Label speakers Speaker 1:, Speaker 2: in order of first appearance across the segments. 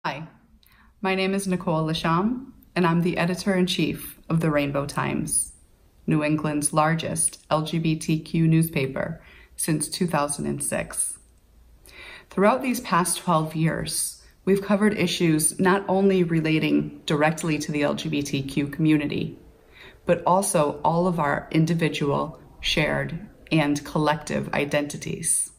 Speaker 1: Hi, my name is Nicole Lasham, and I'm the editor-in-chief of the Rainbow Times, New England's largest LGBTQ newspaper since 2006. Throughout these past 12 years, we've covered issues not only relating directly to the LGBTQ community, but also all of our individual, shared, and collective identities.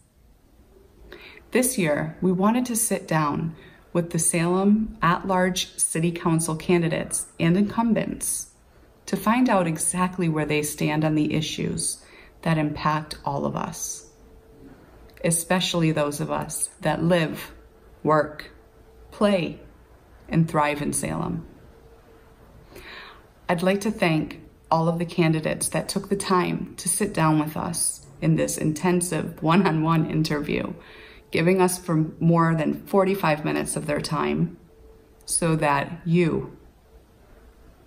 Speaker 1: This year, we wanted to sit down with the Salem At-Large City Council candidates and incumbents to find out exactly where they stand on the issues that impact all of us, especially those of us that live, work, play, and thrive in Salem. I'd like to thank all of the candidates that took the time to sit down with us in this intensive one-on-one interview, giving us for more than 45 minutes of their time so that you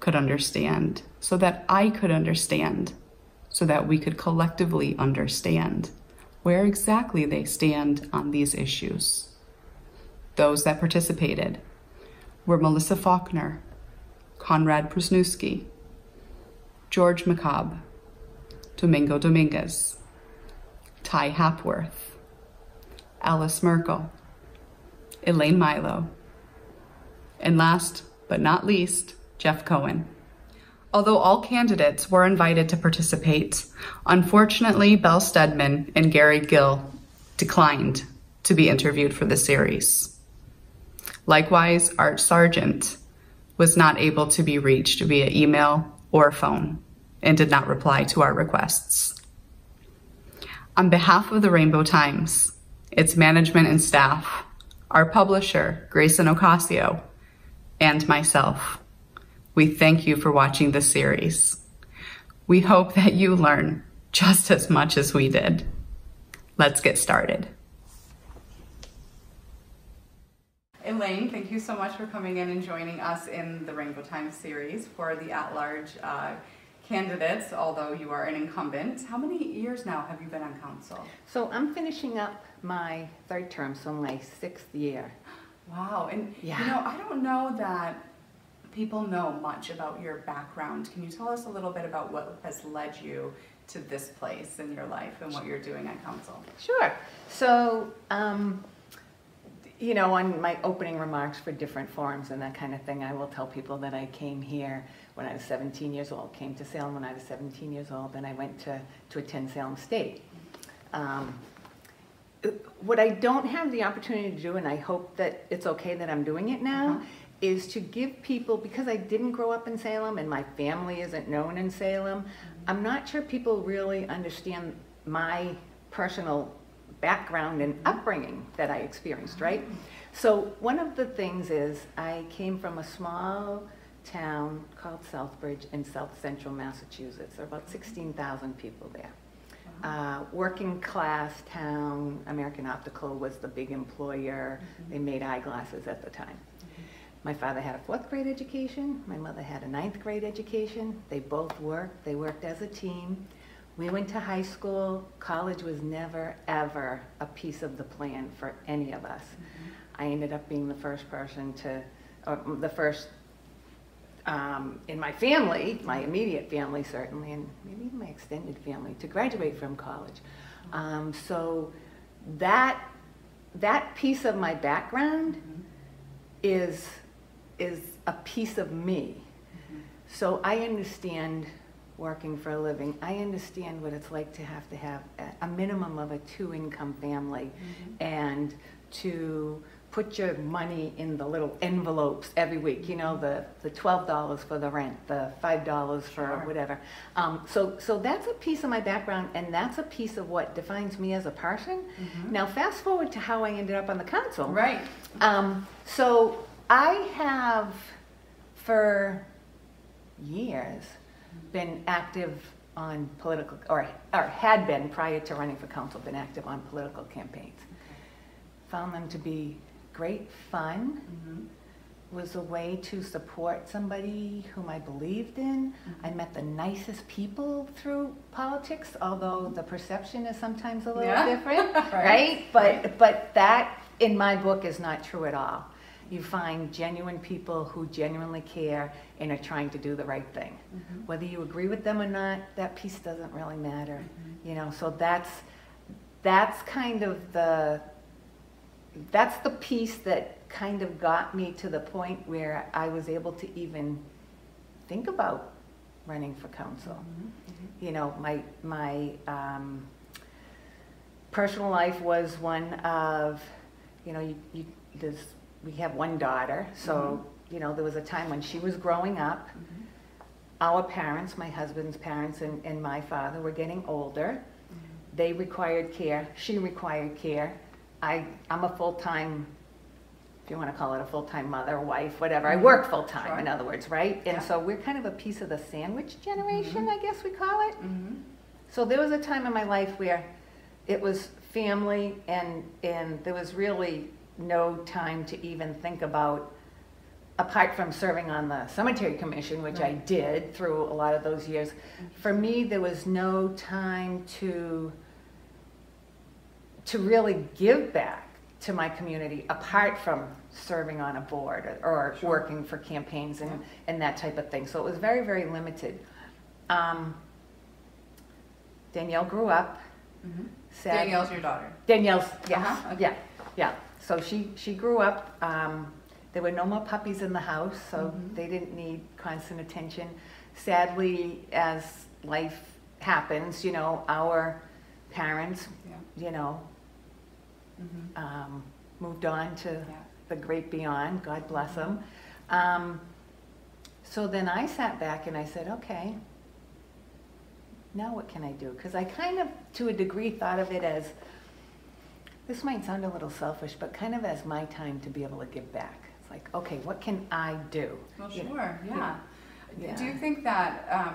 Speaker 1: could understand, so that I could understand, so that we could collectively understand where exactly they stand on these issues. Those that participated were Melissa Faulkner, Conrad Prusnewski, George McCobb, Domingo Dominguez, Ty Hapworth, Alice Merkel, Elaine Milo, and last but not least, Jeff Cohen. Although all candidates were invited to participate, unfortunately, Belle Stedman and Gary Gill declined to be interviewed for the series. Likewise, Art Sargent was not able to be reached via email or phone and did not reply to our requests. On behalf of the Rainbow Times, its management and staff, our publisher, Grayson Ocasio, and myself, we thank you for watching this series. We hope that you learn just as much as we did. Let's get started. Elaine, thank you so much for coming in and joining us in the Rainbow Times series for the at-large candidates, although you are an incumbent. How many years now have you been on council?
Speaker 2: So I'm finishing up my third term, so my 6th year.
Speaker 1: Wow, and
Speaker 2: yeah.
Speaker 1: You know, I don't know that people know much about your background. Can you tell us a little bit about what has led you to this place in your life and what you're doing on council?
Speaker 2: Sure. So, you know, on my opening remarks for different forums and that kind of thing, I will tell people that I came here when I was 17 years old, came to Salem when I was 17 years old, and I went to attend Salem State. What I don't have the opportunity to do, and I hope that it's okay that I'm doing it now, is to give people, because I didn't grow up in Salem and my family isn't known in Salem, I'm not sure people really understand my personal background and upbringing that I experienced, right? So one of the things is I came from a small town called Southbridge in south central Massachusetts. There are about 16,000 people there. Working class town. American Optical was the big employer. They made eyeglasses at the time. My father had a 4th grade education. My mother had a 9th grade education. They both worked. They worked as a team. We went to high school. College was never, ever a piece of the plan for any of us. I ended up being the first person to, or the first in my family, my immediate family certainly, and maybe even my extended family, to graduate from college. So that piece of my background is a piece of me. So I understand working for a living. I understand what it's like to have a minimum of a 2-income family and to put your money in the little envelopes every week, you know, the $12 for the rent, the $5 for whatever. So that's a piece of my background, and that's a piece of what defines me as a person. Now fast forward to how I ended up on the council.
Speaker 1: Right.
Speaker 2: So I have, for years, been active on political, or had been prior to running for council, been active on political campaigns. Found them to be great fun, was a way to support somebody whom I believed in. I met the nicest people through politics, although the perception is sometimes a little different, right? But that, in my book, is not true at all. You find genuine people who genuinely care and are trying to do the right thing. Whether you agree with them or not, that piece doesn't really matter. You know, so that's kind of that's the piece that kind of got me to the point where I was able to even think about running for council. You know, my personal life was one of, you know, we have one daughter, so you know, there was a time when she was growing up. Our parents, my husband's parents and my father, were getting older. They required care. She required care. I'm a full-time, if you want to call it a full-time mother, wife, whatever. I work full-time, in other words, right? And so we're kind of a piece of the sandwich generation, I guess we call it. So there was a time in my life where it was family and there was really no time to even think about, apart from serving on the cemetery commission, which I did through a lot of those years. For me, there was no time to really give back to my community apart from serving on a board or working for campaigns and that type of thing. So it was very, very limited. Danielle grew up.
Speaker 1: Danielle's your daughter?
Speaker 2: Danielle's, yes,
Speaker 1: Okay.
Speaker 2: yeah. So she grew up. There were no more puppies in the house, so they didn't need constant attention. Sadly, as life happens, you know, our parents, you know, moved on to the great beyond, God bless them. So then I sat back and I said, okay, now what can I do? Because I kind of, to a degree, thought of it as, this might sound a little selfish, but kind of as my time to be able to give back. It's like, okay, what can I do?
Speaker 1: Well, sure, Do you think that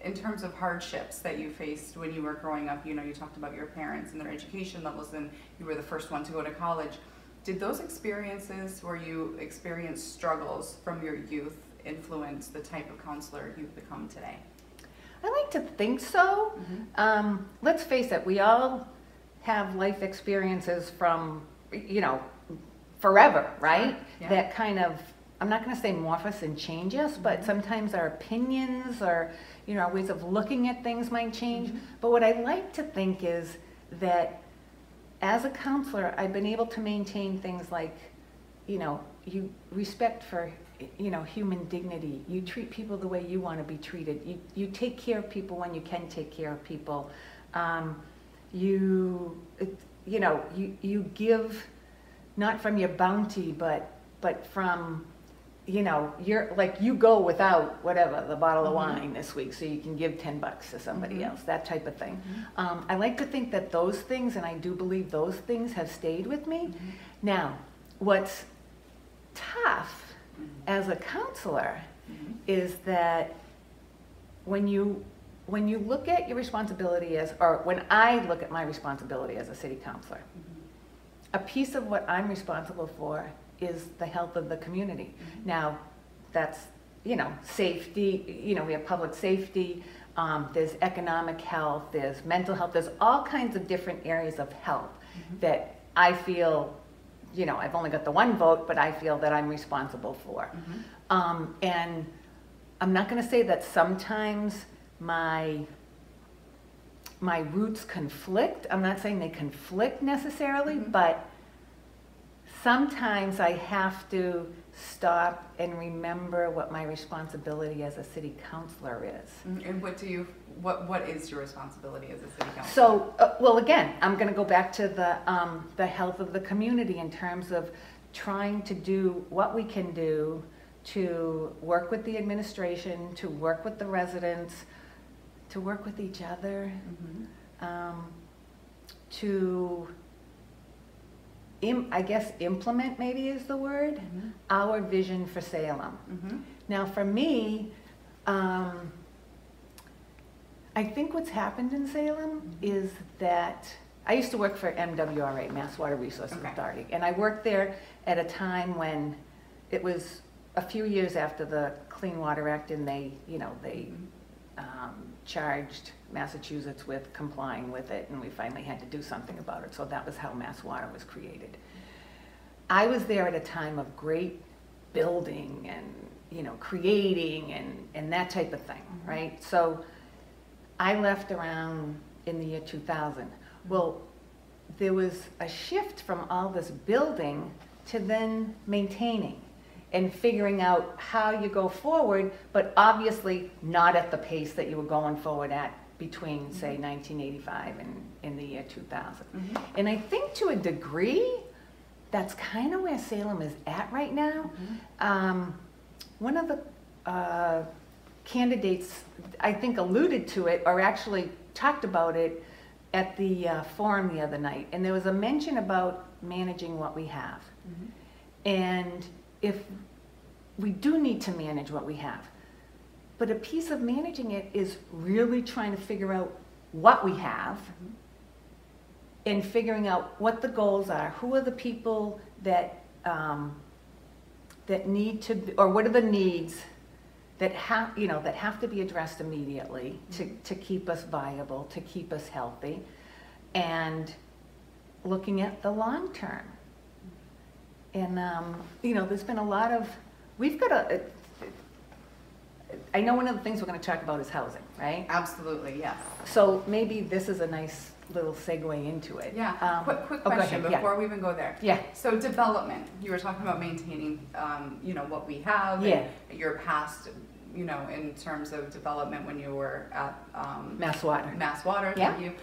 Speaker 1: in terms of hardships that you faced when you were growing up, you know, you talked about your parents and their education levels, and you were the first one to go to college. Did those experiences where you experienced struggles from your youth influence the type of counselor you've become today?
Speaker 2: I like to think so. Let's face it, we all have life experiences from, you know, forever, right? That kind of, I'm not going to say morph us and change us, but sometimes our opinions or, you know, our ways of looking at things might change. But what I like to think is that as a counselor, I've been able to maintain things like, you know, you respect for, you know, human dignity. You treat people the way you want to be treated. You take care of people when you can take care of people. You know, you give not from your bounty, but from, you know, you're like, you go without whatever, the bottle of wine this week so you can give $10 to somebody else, that type of thing. I like to think that those things, and I do believe those things, have stayed with me. Now, what's tough as a counselor is that when you look at your responsibility as, or when I look at my responsibility as a city councilor, a piece of what I'm responsible for is the health of the community. Now, that's, you know, safety, you know, we have public safety, there's economic health, there's mental health, there's all kinds of different areas of health that I feel, you know, I've only got the one vote, but I feel that I'm responsible for. And I'm not going to say that sometimes my roots conflict. I'm not saying they conflict necessarily, but sometimes I have to stop and remember what my responsibility as a city councilor is.
Speaker 1: And what is your responsibility as a city councilor?
Speaker 2: So, well, again, I'm going to go back to the health of the community in terms of trying to do what we can do to work with the administration, to work with the residents, to work with each other, to I guess implement maybe is the word, our vision for Salem. Now for me, I think what's happened in Salem is that I used to work for MWRA, Mass Water Resources Authority, and I worked there at a time when it was a few years after the Clean Water Act, and they, you know, they charged Massachusetts with complying with it, and we finally had to do something about it. So that was how Mass Water was created. I was there at a time of great building and, you know, creating and that type of thing, right? So I left around in the year 2000. Well, there was a shift from all this building to then maintaining and figuring out how you go forward, but obviously not at the pace that you were going forward at between, say, 1985 and in the year 2000. And I think to a degree, that's kind of where Salem is at right now. One of the candidates, I think, alluded to it, or actually talked about it at the forum the other night, and there was a mention about managing what we have. And if we do need to manage what we have, but a piece of managing it is really trying to figure out what we have and figuring out what the goals are, who are the people that that need to, or what are the needs that have, you know, that have to be addressed immediately to keep us viable, to keep us healthy, and looking at the long term. And you know, there's been a lot of, we've got a, I know one of the things we're going to talk about is housing, right?
Speaker 1: Absolutely, yes.
Speaker 2: So maybe this is a nice little segue into it.
Speaker 1: Yeah. Quick question before we even go there.
Speaker 2: Yeah.
Speaker 1: So development, you were talking about maintaining, you know, what we have.
Speaker 2: Yeah.
Speaker 1: And your past, you know, in terms of development when you were at
Speaker 2: Mass Water.
Speaker 1: Mass Water.
Speaker 2: Yeah.
Speaker 1: Thank you.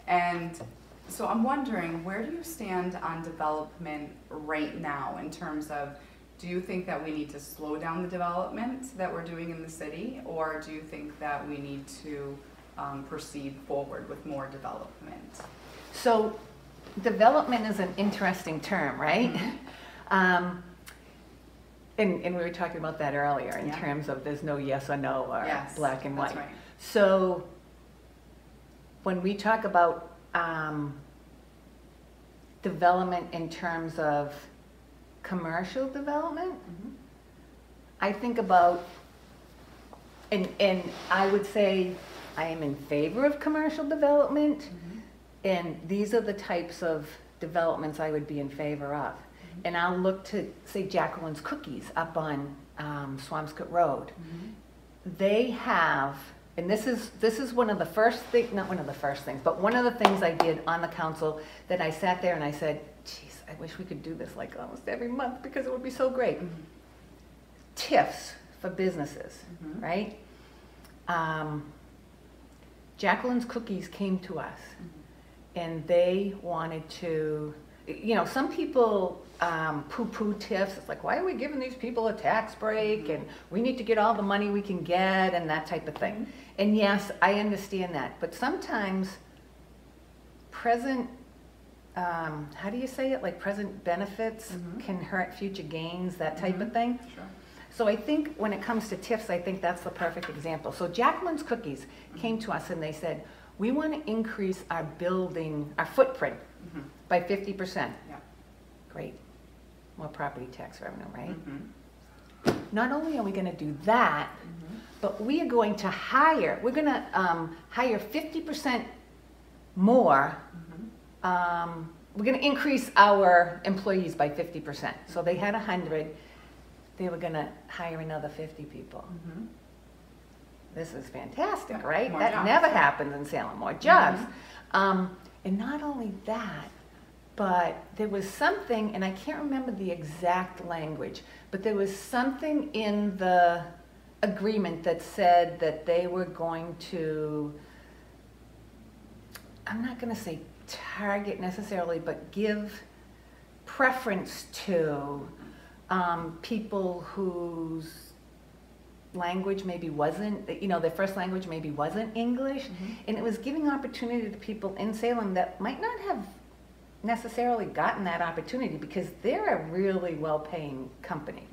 Speaker 1: And so I'm wondering, where do you stand on development right now in terms of, do you think that we need to slow down the development that we're doing in the city, or do you think that we need to proceed forward with more development?
Speaker 2: So development is an interesting term, right? And we were talking about that earlier in terms of there's no yes or no or black and white.
Speaker 1: That's right.
Speaker 2: So when we talk about development in terms of commercial development, I think about, and I would say I am in favor of commercial development, and these are the types of developments I would be in favor of. And I'll look to, say, Jacqueline's Cookies up on Swampscott Road. They have, and this is one of the first things, not one of the first things, but one of the things I did on the council, that I sat there and I said, geez, I wish we could do this like almost every month because it would be so great. TIFs for businesses, right? Jacqueline's Cookies came to us and they wanted to, you know, some people poo-poo TIFs. It's like, why are we giving these people a tax break? And we need to get all the money we can get and that type of thing. And yes, I understand that. But sometimes present, how do you say it? Like present benefits can hurt future gains, that type of thing.
Speaker 1: Sure.
Speaker 2: So I think when it comes to TIFs, I think that's the perfect example. So Jacqueline's Cookies came to us and they said, we want to increase our building, our footprint by 50%.
Speaker 1: Yeah.
Speaker 2: Great. More property tax revenue, right? Not only are we going to do that, but we are going to hire, we're going to hire 50% more. We're going to increase our employees by 50%. So they had 100. They were going to hire another 50 people. This is fantastic, right?
Speaker 1: More
Speaker 2: that
Speaker 1: jobs.
Speaker 2: never happens in Salem, more jobs. And not only that, but there was something, and I can't remember the exact language, but there was something in the agreement that said that they were going to, I'm not going to say target necessarily, but give preference to people whose language maybe wasn't, you know, their first language maybe wasn't English, and it was giving opportunity to people in Salem that might not have necessarily gotten that opportunity because they're a really well-paying company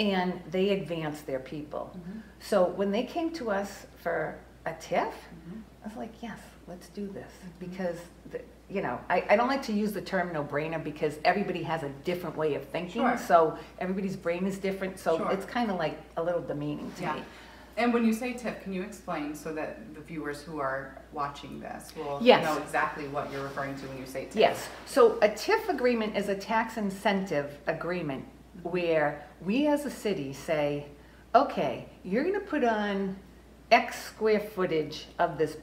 Speaker 2: and they advance their people. So when they came to us for a TIF, I was like, yes, let's do this because you know, I don't like to use the term no-brainer because everybody has a different way of thinking. So everybody's brain is different. So it's kind of like a little demeaning to me.
Speaker 1: And when you say TIF, can you explain so that the viewers who are watching this will
Speaker 2: Yes.
Speaker 1: know exactly what you're referring to when you say TIF?
Speaker 2: Yes. So a TIF agreement is a tax incentive agreement where we as a city say, okay, you're going to put on X square footage of this,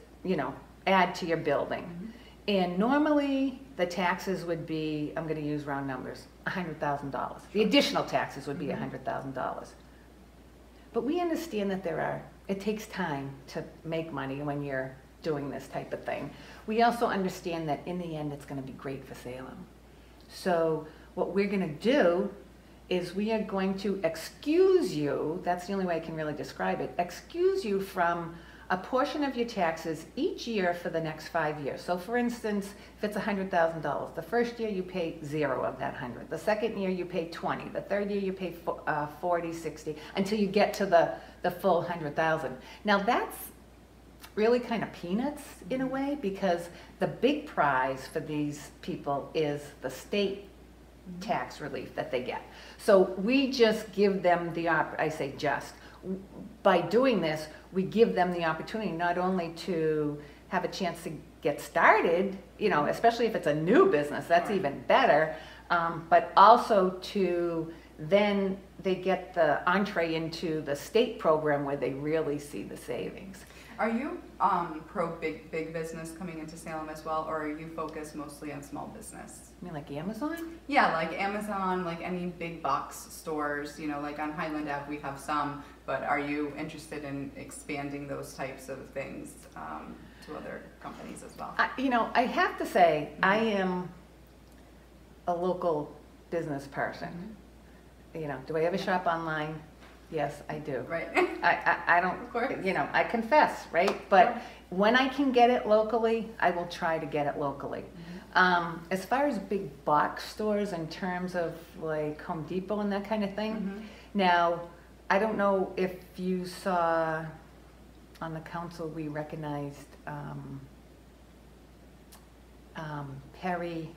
Speaker 2: add to your building. And normally the taxes would be, I'm going to use round numbers, $100,000. The additional taxes would be $100,000. But we understand that it takes time to make money when you're doing this type of thing. We also understand that in the end it's going to be great for Salem. So what we're going to do is we are going to excuse you, that's the only way I can really describe it, excuse you from a portion of your taxes each year for the next 5 years. So for instance, if it's $100,000, the first year you pay 0 of that 100. The second year you pay 20. The third year you pay 40, 60, until you get to the full 100,000. Now that's really kind of peanuts in a way, because the big prize for these people is the state tax relief that they get. So we just give them by doing this, we give them the opportunity not only to have a chance to get started, especially if it's a new business, that's even better, but also to then they get the entree into the state program where they really see the savings.
Speaker 1: Are you pro big business coming into Salem as well, or are you focused mostly on small business?
Speaker 2: You mean like Amazon?
Speaker 1: Yeah, like Amazon, like any big box stores, like on Highland Ave we have some, but are you interested in expanding those types of things to other companies as well?
Speaker 2: I have to say, I am a local business person. Do I ever shop online? Yes, I do.
Speaker 1: Right.
Speaker 2: I don't,
Speaker 1: of course.
Speaker 2: I confess, right? But when I can get it locally, I will try to get it locally. As far as big box stores in terms of like Home Depot and that kind of thing, now, I don't know if you saw on the council, we recognized Perry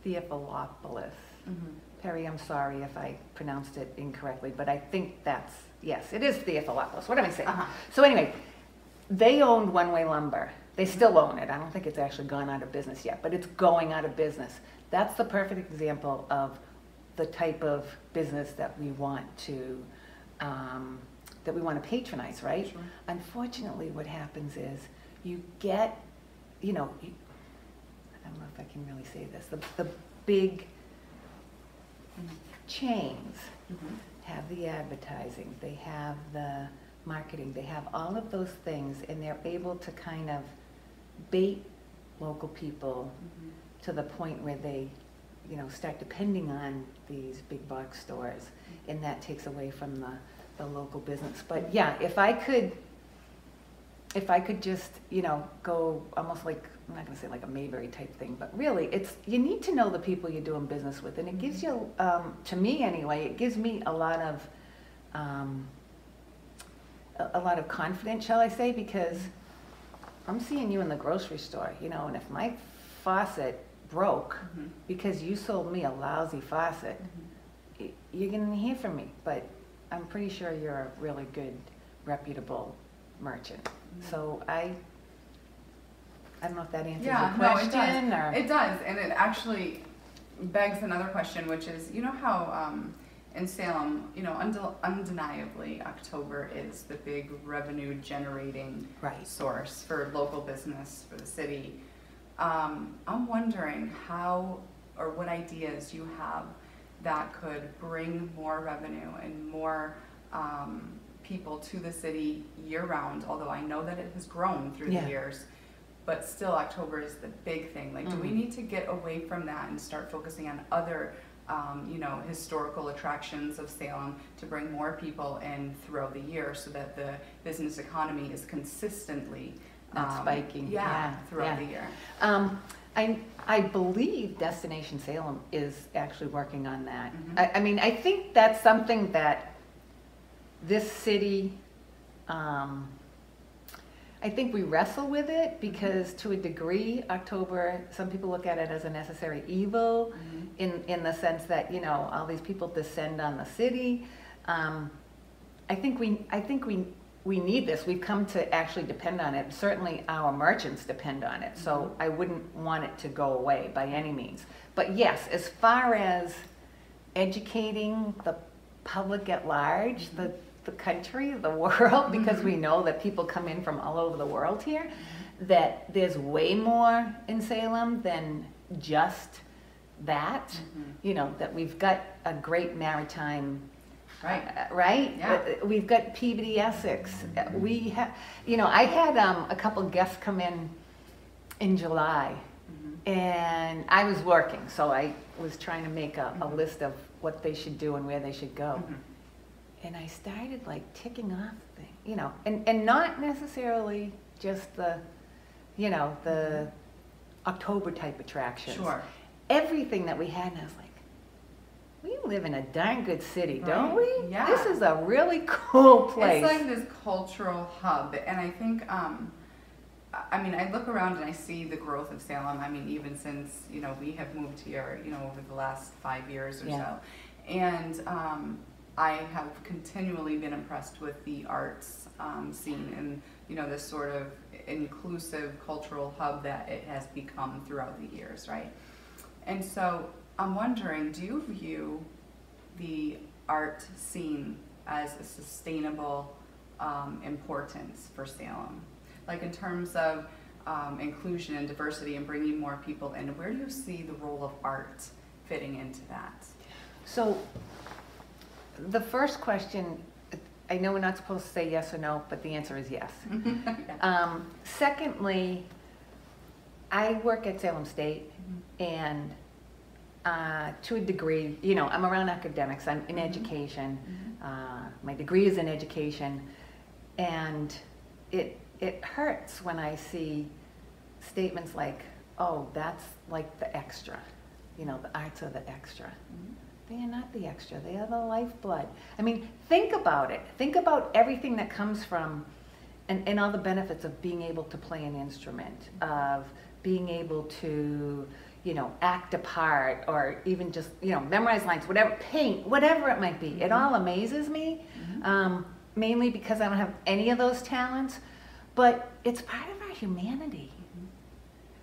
Speaker 2: Theophilopolis. Perry, I'm sorry if I pronounced it incorrectly, but I think yes, it is Theophilopolis. What am I saying? So anyway, they owned One Way Lumber. They still own it. I don't think it's actually gone out of business yet, but it's going out of business. That's the perfect example of the type of business that we want to patronize, right? Sure. Unfortunately, what happens is you get, I don't know if I can really say this, the big chains have the advertising, they have the marketing, they have all of those things, and they're able to kind of bait local people to the point where they start depending on these big box stores, and that takes away from the local business. But yeah, if I could just go almost like, I'm not going to say like a Mayberry type thing, but really you need to know the people you're doing business with, and it gives you, to me anyway, it gives me a lot of confidence, shall I say, because I'm seeing you in the grocery store, and if my faucet broke because you sold me a lousy faucet, you're going to hear from me, but I'm pretty sure you're a really good, reputable merchant. So I don't know if that answers your question.
Speaker 1: No, it does, and it actually begs another question, which is, how in Salem, undeniably October is the big revenue generating source for local business, for the city. I'm wondering how or what ideas you have that could bring more revenue and more people to the city year-round, although I know that it has grown through the years, but still October is the big thing. Like, do we need to get away from that and start focusing on other historical attractions of Salem to bring more people in throughout the year so that the business economy is consistently
Speaker 2: spiking
Speaker 1: throughout the year?
Speaker 2: I believe Destination Salem is actually working on that. I think that's something that this city, I think we wrestle with it because to a degree, October, some people look at it as a necessary evil in the sense that, all these people descend on the city. I think we need this. We've come to actually depend on it. Certainly our merchants depend on it. So I wouldn't want it to go away by any means. But yes, as far as educating the public at large, the country, the world, because we know that people come in from all over the world here, that there's way more in Salem than just that. You know, that we've got a great maritime, right?
Speaker 1: Yeah.
Speaker 2: We've got Peabody, Essex. We have, you know, I had a couple guests come in July, and I was working, so I was trying to make a list of what they should do and where they should go. And I started like ticking off things, you know, and not necessarily just the, you know, the October type attractions.
Speaker 1: Sure.
Speaker 2: Everything that we had, and I was like, we live in a darn good city, don't we?
Speaker 1: Yeah.
Speaker 2: This is a really cool place.
Speaker 1: It's like this cultural hub, and I think, I mean, I look around and I see the growth of Salem. I mean, even since, you know, we have moved here, you know, over the last 5 years or so. And I have continually been impressed with the arts scene and, you know, this sort of inclusive cultural hub that it has become throughout the years, right? And so I'm wondering, do you view the art scene as a sustainable importance for Salem? Like in terms of inclusion and diversity and bringing more people in, where do you see the role of art fitting into that?
Speaker 2: So the first question, I know we're not supposed to say yes or no, but the answer is yes. Secondly, I work at Salem State, and to a degree, you know, I'm around academics, I'm in education, my degree is in education, and it hurts when I see statements like, oh, that's like the extra, you know, the arts are the extra. They are not the extra, they are the lifeblood. I mean, think about it. Think about everything that comes from, and all the benefits of being able to play an instrument, of being able to, you know, act a part, or even just, you know, memorize lines, whatever, paint, whatever it might be. It all amazes me, mainly because I don't have any of those talents, but it's part of our humanity.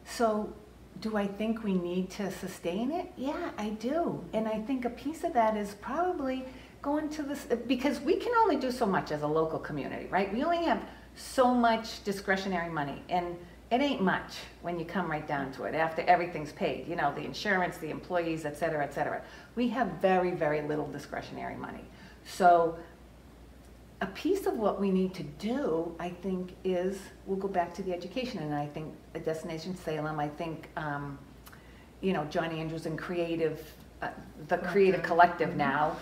Speaker 2: So, do I think we need to sustain it? Yeah, I do. And I think a piece of that is probably going to this, because we can only do so much as a local community, right? We only have so much discretionary money, and it ain't much when you come right down to it, after everything's paid, you know, the insurance, the employees, et cetera, et cetera. We have very, very little discretionary money. So a piece of what we need to do, I think, is, we'll go back to the education, and I think a Destination Salem, I think, you know, John Andrews and Creative, the Creative Collective now,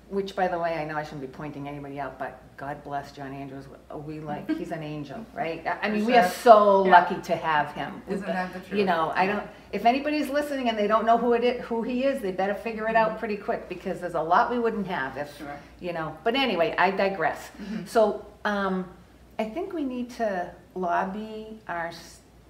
Speaker 2: which, by the way, I know I shouldn't be pointing anybody out, but God bless John Andrews. We like, he's an angel, right? I mean, we are so lucky to have him.
Speaker 1: Isn't that the truth?
Speaker 2: You know, I don't, if anybody's listening and they don't know who he is, they better figure it out pretty quick, because there's a lot we wouldn't have if, you know. But anyway, I digress. So I think we need to lobby our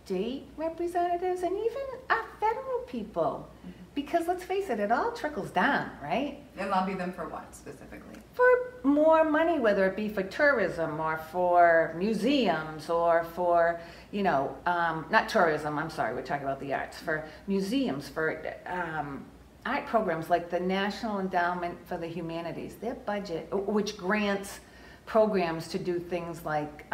Speaker 2: state representatives and even our federal people. Because let's face it, it all trickles down, right?
Speaker 1: And lobby them for what specifically?
Speaker 2: For more money, whether it be for tourism or for museums or for, you know, not tourism, I'm sorry, we're talking about the arts, for museums, for art programs like the National Endowment for the Humanities, their budget, which grants programs to do things like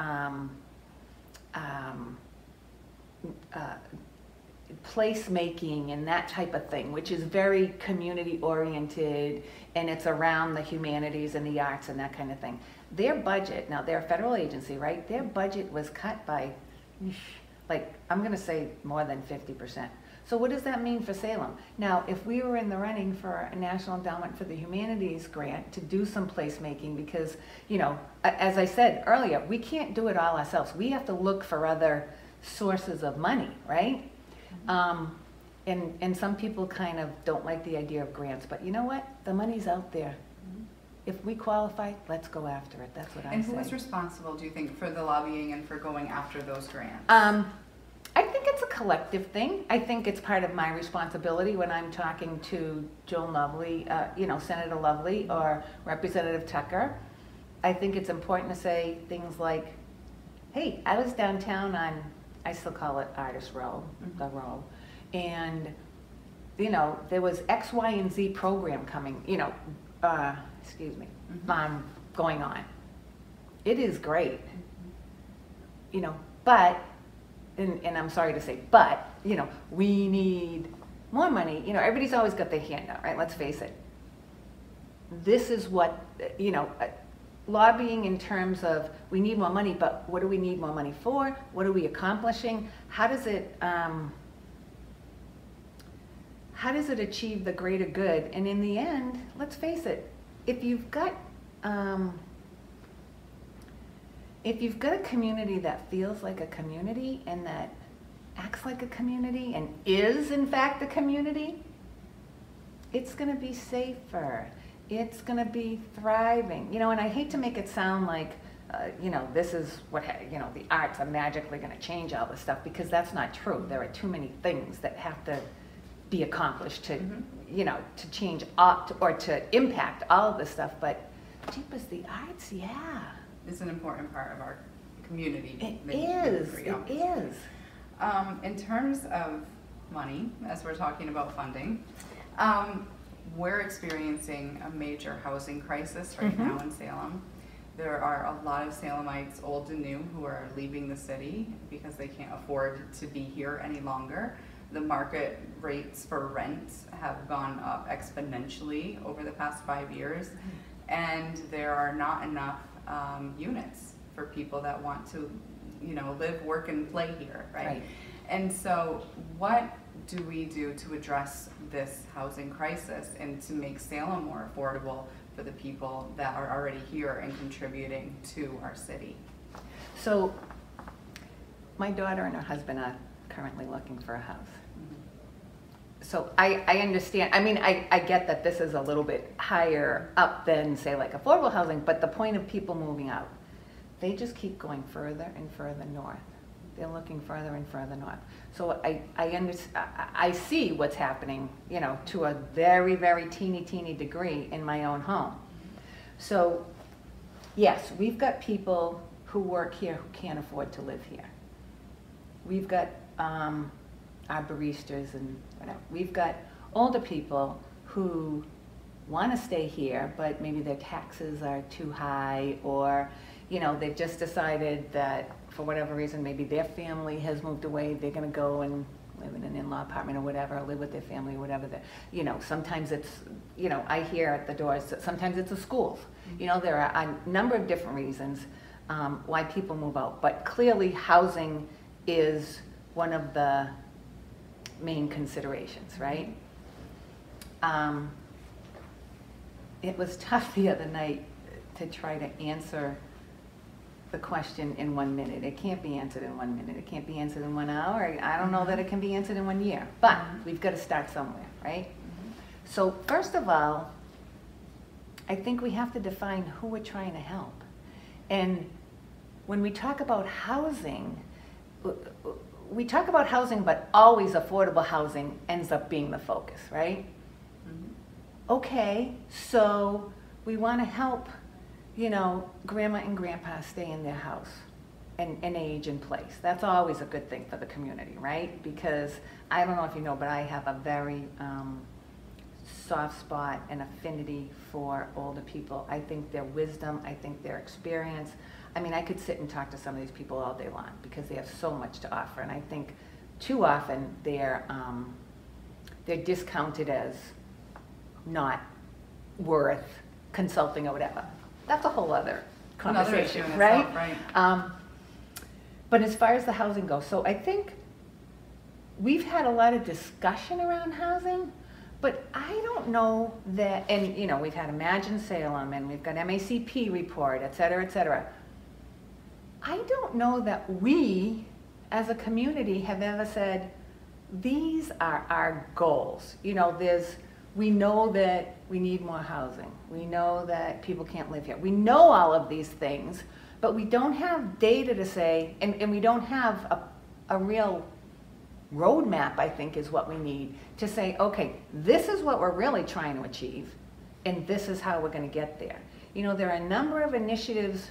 Speaker 2: placemaking and that type of thing, which is very community oriented, and it's around the humanities and the arts and that kind of thing. Their budget, now they're a federal agency, right? Their budget was cut by, like, I'm going to say more than 50%. So what does that mean for Salem? Now, if we were in the running for a National Endowment for the Humanities grant to do some placemaking, because, you know, as I said earlier, we can't do it all ourselves. We have to look for other sources of money, right? And some people kind of don't like the idea of grants, but you know what? The money's out there. If we qualify, let's go after it. That's what I say.
Speaker 1: And who is responsible, do you think, for the lobbying and for going after those grants?
Speaker 2: I think think it's a collective thing. I think it's part of my responsibility when I'm talking to Joe Lovely, Senator Lovely or Representative Tucker. I think it's important to say things like, hey, I was downtown on, I still call it Artist Row, the row, and there was X, Y, and Z program coming, going on. It is great, but, and I'm sorry to say, but, we need more money. Everybody's always got their hand out, right? Let's face it. This is what, lobbying in terms of we need more money, but what do we need more money for? What are we accomplishing? How does it achieve the greater good? And in the end, let's face it, if you've got a community that feels like a community and that acts like a community and is in fact a community, it's going to be safer. It's going to be thriving. And I hate to make it sound like, this is what, the arts are magically going to change all this stuff, because that's not true. There are too many things that have to be accomplished to, to change or to impact all of this stuff. But jeepers, the arts, yeah.
Speaker 1: It's an important part of our community.
Speaker 2: It is.
Speaker 1: In terms of money, as we're talking about funding, we're experiencing a major housing crisis right now in Salem. There are a lot of Salemites, old and new, who are leaving the city because they can't afford to be here any longer. The market rates for rent have gone up exponentially over the past 5 years, and there are not enough units for people that want to, live, work, and play here, right? And so what do we do to address this housing crisis and to make Salem more affordable for the people that are already here and contributing to our city?
Speaker 2: So my daughter and her husband are currently looking for a house. So I understand, I get that this is a little bit higher up than, say, like affordable housing, but the point of people moving out, they just keep going further and further north. They're looking further and further north. So I see what's happening, to a very, very teeny degree in my own home. So yes, we've got people who work here who can't afford to live here. We've got our baristas and whatever. We've got older people who want to stay here, but maybe their taxes are too high, or they've just decided that for whatever reason, maybe their family has moved away, they're going to go and live in an in-law apartment or whatever, or live with their family or whatever. Sometimes it's, I hear at the doors that sometimes it's the schools. There are a number of different reasons why people move out, but clearly housing is one of the main considerations, right? It was tough the other night to try to answer the question in 1 minute. It can't be answered in 1 minute. It can't be answered in 1 hour. I don't know that it can be answered in 1 year, but we've got to start somewhere, right? So first of all, I think we have to define who we're trying to help. And when we talk about housing, but always affordable housing ends up being the focus, right? Okay, so we want to help, grandma and grandpa stay in their house and age in place. That's always a good thing for the community, right? Because I don't know if you know, but I have a very soft spot and affinity for older people. I think their wisdom, I think their experience. I could sit and talk to some of these people all day long because they have so much to offer, and I think too often they're discounted as not worth consulting or whatever. That's a whole other conversation, right?
Speaker 1: Right.
Speaker 2: But as far as the housing goes, so I think we've had a lot of discussion around housing, but I don't know that, and we've had Imagine Salem, and we've got MACP report, et cetera, et cetera. I don't know that we, as a community, have ever said, these are our goals. We know that we need more housing. We know that people can't live here. We know all of these things, but we don't have data to say, and we don't have a real roadmap, I think, is what we need to say, okay, this is what we're really trying to achieve, and this is how we're going to get there. You know, there are a number of initiatives.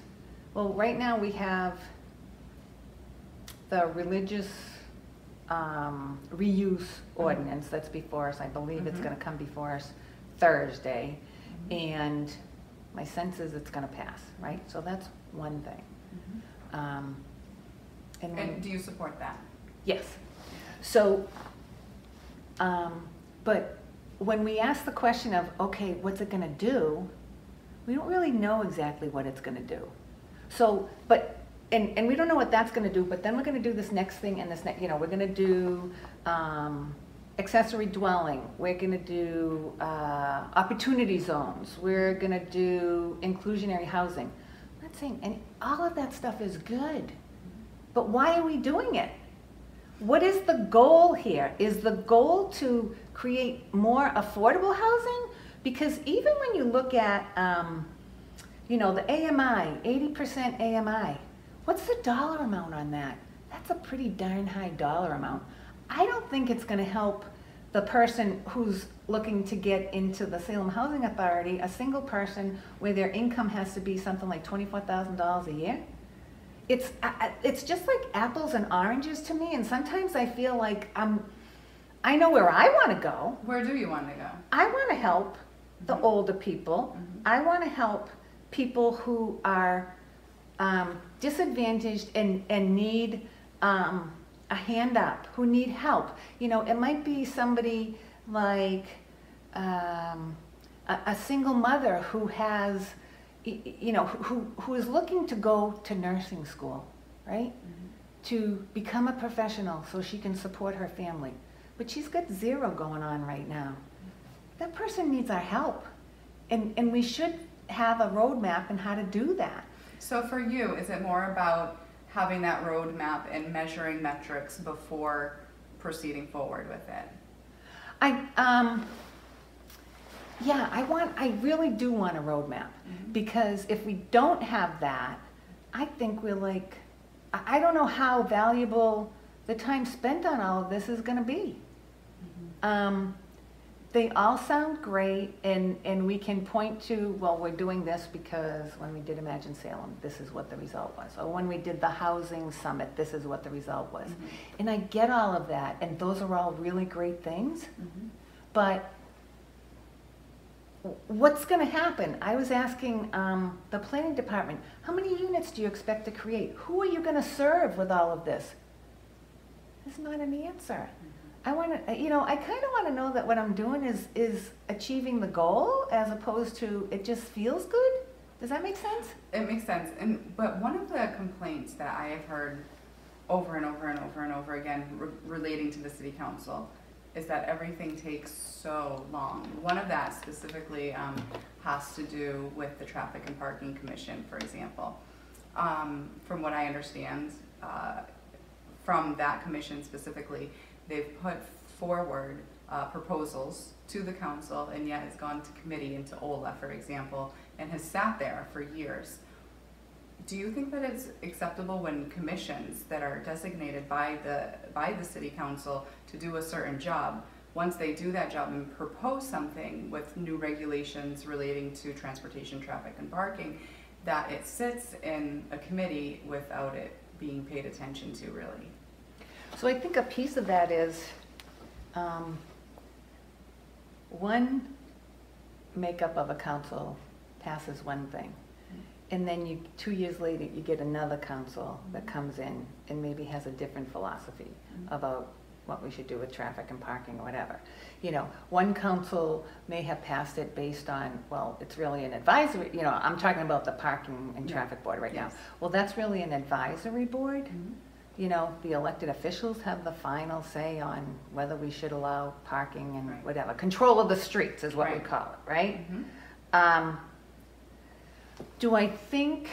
Speaker 2: Well, right now we have the religious reuse ordinance that's before us. I believe it's going to come before us Thursday, and my sense is it's going to pass, right? So that's one thing.
Speaker 1: And do you support that?
Speaker 2: Yes. So, but when we ask the question of, okay, what's it going to do, we don't really know exactly what it's going to do. So, but, and we don't know what that's going to do, but then we're going to do this next thing and this next, you know, we're going to do accessory dwelling, we're going to do opportunity zones, we're going to do inclusionary housing. I'm not saying, and all of that stuff is good, but why are we doing it? What is the goal here? Is the goal to create more affordable housing? Because even when you look at, you know, the AMI, 80% AMI, what's the dollar amount on that? That's a pretty darn high dollar amount. I don't think it's going to help the person who's looking to get into the Salem Housing Authority, a single person where their income has to be something like $24,000 a year. It's just like apples and oranges to me, and sometimes I feel like I know where I want to go.
Speaker 1: Where do you want to go?
Speaker 2: I want to help the older people. I want to help people who are disadvantaged and need a hand up, who need help. You know, it might be somebody like a single mother who has, you know, who is looking to go to nursing school, right? To become a professional so she can support her family. But she's got zero going on right now. That person needs our help. And we should have a roadmap on how to do that.
Speaker 1: So for you, is it more about having that roadmap and measuring metrics before proceeding forward with it?
Speaker 2: Yeah, I really do want a roadmap, because if we don't have that, I think we're like, I don't know how valuable the time spent on all of this is going to be. They all sound great, and we can point to, well, we're doing this because when we did Imagine Salem, this is what the result was. Or when we did the Housing Summit, this is what the result was. And I get all of that, and those are all really great things. But what's going to happen? I was asking the planning department, how many units do you expect to create? Who are you going to serve with all of this? There's not an answer. I want to, you know, I kind of want to know that what I'm doing is achieving the goal, as opposed to it just feels good. Does that make sense?
Speaker 1: It makes sense. But one of the complaints that I have heard over and over and over and over again relating to the city council is that everything takes so long. One of that specifically has to do with the Traffic and Parking Commission, for example. From what I understand, from that commission specifically, they've put forward proposals to the council, and yet it's gone to committee, into OLA, for example, and has sat there for years. Do you think that it's acceptable when commissions that are designated by the city council to do a certain job, once they do that job and propose something with new regulations relating to transportation, traffic, and parking, that it sits in a committee without it being paid attention to, really?
Speaker 2: So I think a piece of that is one makeup of a council passes one thing, and then 2 years later you get another council that comes in and maybe has a different philosophy about what we should do with traffic and parking or whatever. You know, one council may have passed it based on, well, it's really an advisory, you know, I'm talking about the parking and traffic board right now. Well, that's really an advisory board. You know, the elected officials have the final say on whether we should allow parking and whatever. Control of the streets is what we call it, right? Do I think,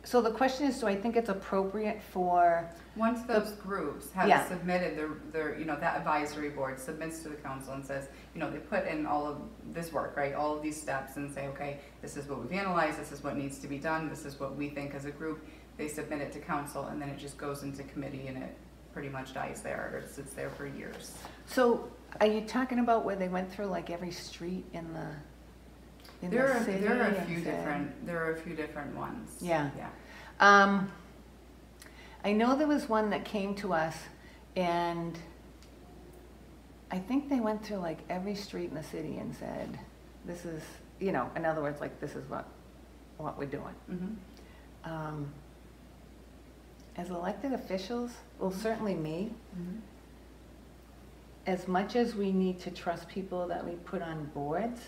Speaker 2: so the question is, do I think it's appropriate for...
Speaker 1: Once those groups have submitted their, you know, that advisory board submits to the council and says, you know, they put in all of this work, right, all of these steps, and say, okay, this is what we've analyzed, this is what needs to be done, this is what we think as a group. They submit it to council, and then it just goes into committee, and pretty much dies there, or sits there for years.
Speaker 2: So are you talking about where they went through like every street in the city?
Speaker 1: There are a few different ones.
Speaker 2: Yeah.
Speaker 1: Yeah.
Speaker 2: I know there was one that came to us, and I think they went through like every street in the city and said, this is, you know, in other words, like, this is what we're doing.
Speaker 1: Mm-hmm.
Speaker 2: As elected officials, well, certainly me,
Speaker 1: Mm-hmm.
Speaker 2: as much as we need to trust people that we put on boards,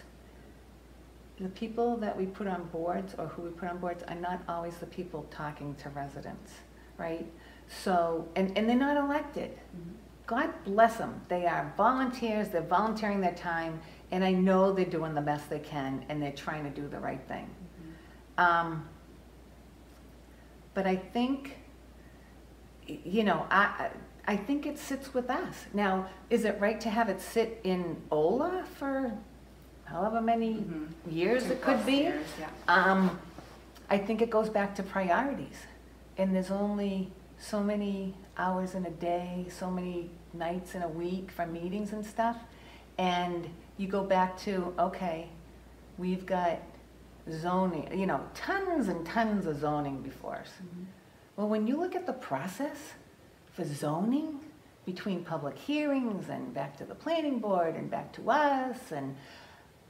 Speaker 2: the people that we put on boards or who we put on boards are not always the people talking to residents, right? So, and they're not elected.
Speaker 1: Mm-hmm.
Speaker 2: God bless them. They are volunteers, they're volunteering their time, and I know they're doing the best they can and they're trying to do the right thing.
Speaker 1: Mm-hmm.
Speaker 2: But I think, you know, I think it sits with us. Now, is it right to have it sit in OLA for however many
Speaker 1: Mm-hmm.
Speaker 2: years it could
Speaker 1: 2+
Speaker 2: be?
Speaker 1: years, yeah.
Speaker 2: I think it goes back to priorities. And there's only so many hours in a day, so many nights in a week for meetings and stuff. And you go back to, okay, we've got zoning, you know, tons and tons of zoning before us.
Speaker 1: Mm-hmm.
Speaker 2: Well, when you look at the process for zoning between public hearings and back to the planning board and back to us, and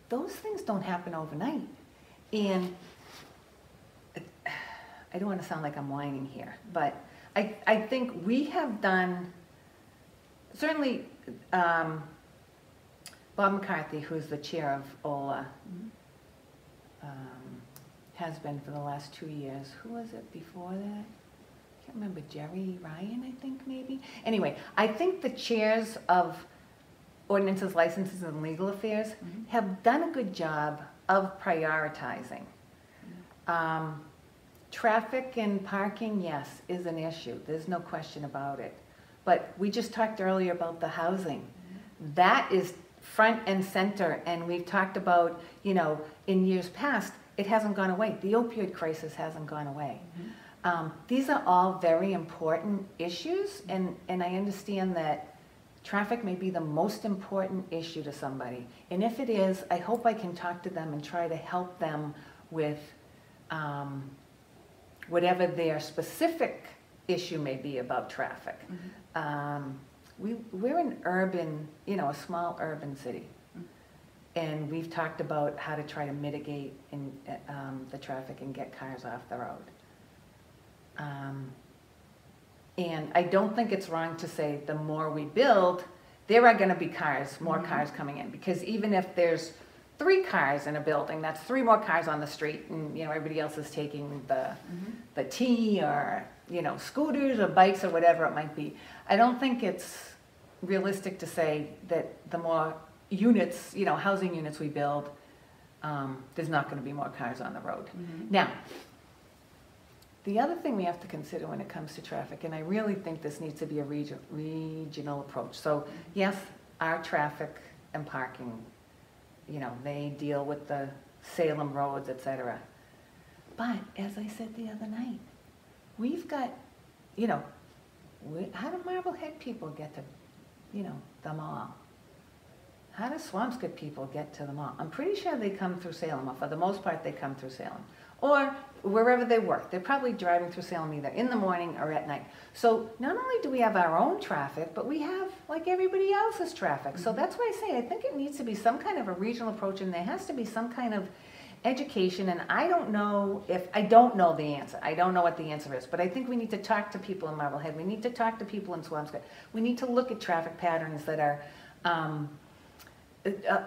Speaker 2: those things don't happen overnight. And I don't want to sound like I'm whining here, but I think we have done, certainly Bob McCarthy, who's the chair of OLA, has been for the last 2 years. Who was it before that? I can't remember, Jerry Ryan, I think maybe. Anyway, I think the chairs of ordinances, licenses, and legal affairs have done a good job of prioritizing. Traffic and parking, yes, is an issue. There's no question about it. But we just talked earlier about the housing. That is front and center, and we've talked about, you know, in years past, it hasn't gone away. The opioid crisis hasn't gone away. These are all very important issues, and I understand that traffic may be the most important issue to somebody. And if it is, I hope I can talk to them and try to help them with whatever their specific issue may be about traffic. We're an urban, you know, a small urban city. And we've talked about how to try to mitigate the traffic and get cars off the road. And I don't think it's wrong to say the more we build, there are going to be cars, more cars coming in. Because even if there's 3 cars in a building, that's 3 more cars on the street, and, you know, everybody else is taking the T, or, you know, scooters or bikes or whatever it might be. I don't think it's realistic to say that the more units, you know, housing units we build, there's not going to be more cars on the road. Now, the other thing we have to consider when it comes to traffic, and I really think this needs to be a regional approach. So yes, our traffic and parking, you know, they deal with the Salem roads, etc. But as I said the other night, we've got, you know, how do Marblehead people get to, you know, the mall? How do Swampscott people get to the mall? I'm pretty sure they come through Salem, or for the most part they come through Salem. Or wherever they work. They're probably driving through Salem either in the morning or at night. So not only do we have our own traffic, but we have like everybody else's traffic. So that's why I say I think it needs to be some kind of a regional approach, and there has to be some kind of education. And I don't know the answer. I don't know what the answer is, but I think we need to talk to people in Marblehead. We need to talk to people in Swampscott. We need to look at traffic patterns that are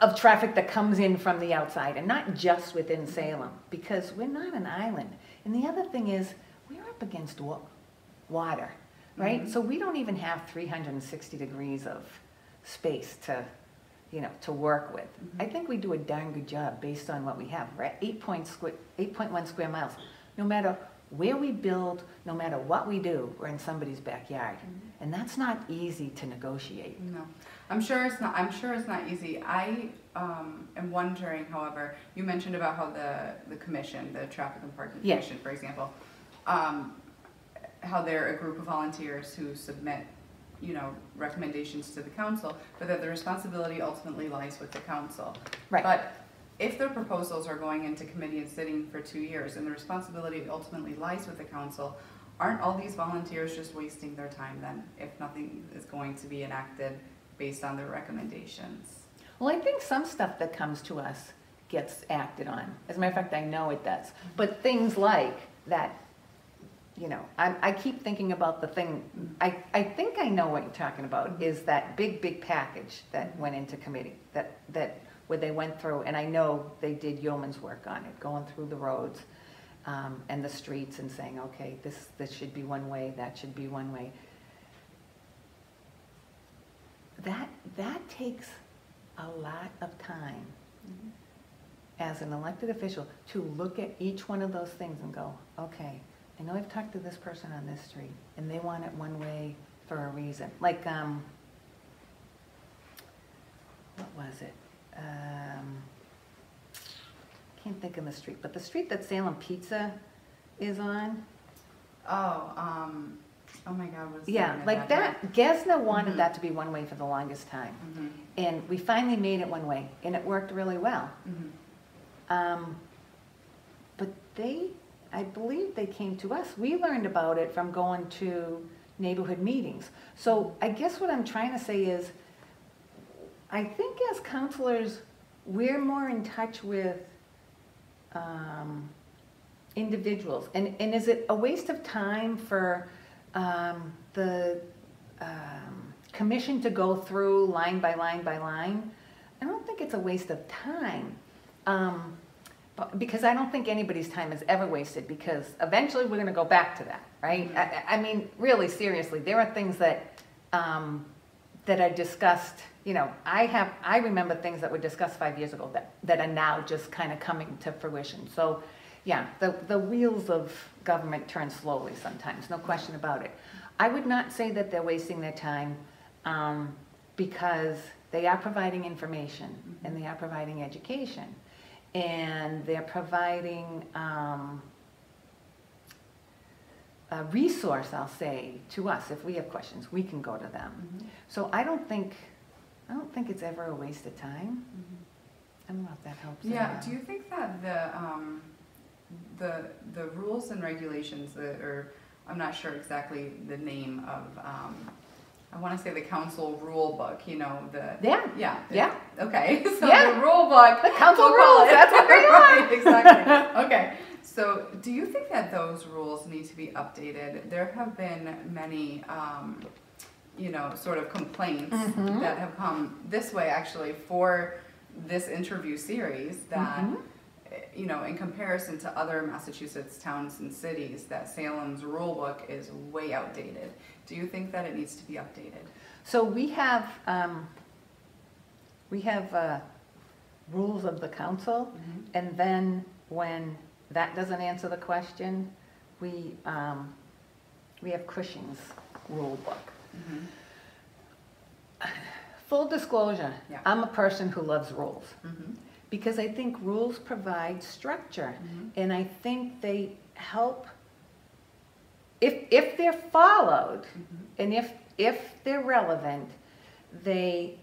Speaker 2: of traffic that comes in from the outside, and not just within Salem, because we're not an island. And the other thing is, we're up against water, right? So we don't even have 360 degrees of space to, you know, to work with. I think we do a darn good job based on what we have. We're at 8.1 square miles. No matter where we build, no matter what we do, we're in somebody's backyard. And that's not easy to negotiate.
Speaker 1: No, I'm sure it's not. I'm sure it's not easy. I am wondering, however, you mentioned about how the commission, the Traffic and Parking Commission, for example, how they're a group of volunteers who submit you know, recommendations to the council, but that the responsibility ultimately lies with the council.
Speaker 2: Right.
Speaker 1: But if their proposals are going into committee and sitting for 2 years and the responsibility ultimately lies with the council, aren't all these volunteers just wasting their time then if nothing is going to be enacted based on their recommendations?
Speaker 2: Well, I think some stuff that comes to us gets acted on. As a matter of fact, I know it does. But things like that, you know, I keep thinking about the thing, I think I know what you're talking about, is that big package that went into committee, that where they went through, and I know they did yeoman's work on it, going through the roads and the streets and saying, okay, this should be one way, that should be one way. That takes a lot of time as an elected official to look at each one of those things and go, okay, I know I've talked to this person on this street and they want it one way for a reason. Like, what was it? Can't think of the street, but the street that Salem Pizza is on.
Speaker 1: Oh my God, what's the
Speaker 2: Yeah,
Speaker 1: name of
Speaker 2: like that. Gesna wanted that to be one way for the longest time, and we finally made it one way, and it worked really well. But I believe they came to us. We learned about it from going to neighborhood meetings. So I guess what I'm trying to say is, I think as counselors, we're more in touch with individuals. And is it a waste of time for the commission to go through line by line by line? I don't think it's a waste of time. Because I don't think anybody's time is ever wasted, because eventually we're going to go back to that, right? I mean, really, seriously, there are things that that are discussed. You know, I remember things that were discussed 5 years ago that are now just kind of coming to fruition. So, yeah, the wheels of government turn slowly sometimes, no question about it. I would not say that they're wasting their time, because they are providing information and they are providing education. And they're providing a resource, I'll say, to us. If we have questions, we can go to them. So I don't think it's ever a waste of time. I don't know if that helps.
Speaker 1: Yeah. Do you think that the rules and regulations that are, I'm not sure exactly the name of, I want to say the council rule book, you know, okay, so the rule book,
Speaker 2: the council rules, that's what they are.
Speaker 1: Right, exactly. Okay, so do you think that those rules need to be updated? There have been many you know, sort of complaints that have come this way actually for this interview series that you know, in comparison to other Massachusetts towns and cities, that Salem's rule book is way outdated. Do you think that it needs to be updated?
Speaker 2: So we have rules of the council, and then when that doesn't answer the question, we have Cushing's rule book. Full disclosure, I'm a person who loves rules. Because I think rules provide structure, and I think they help, if they're followed, and if they're relevant, they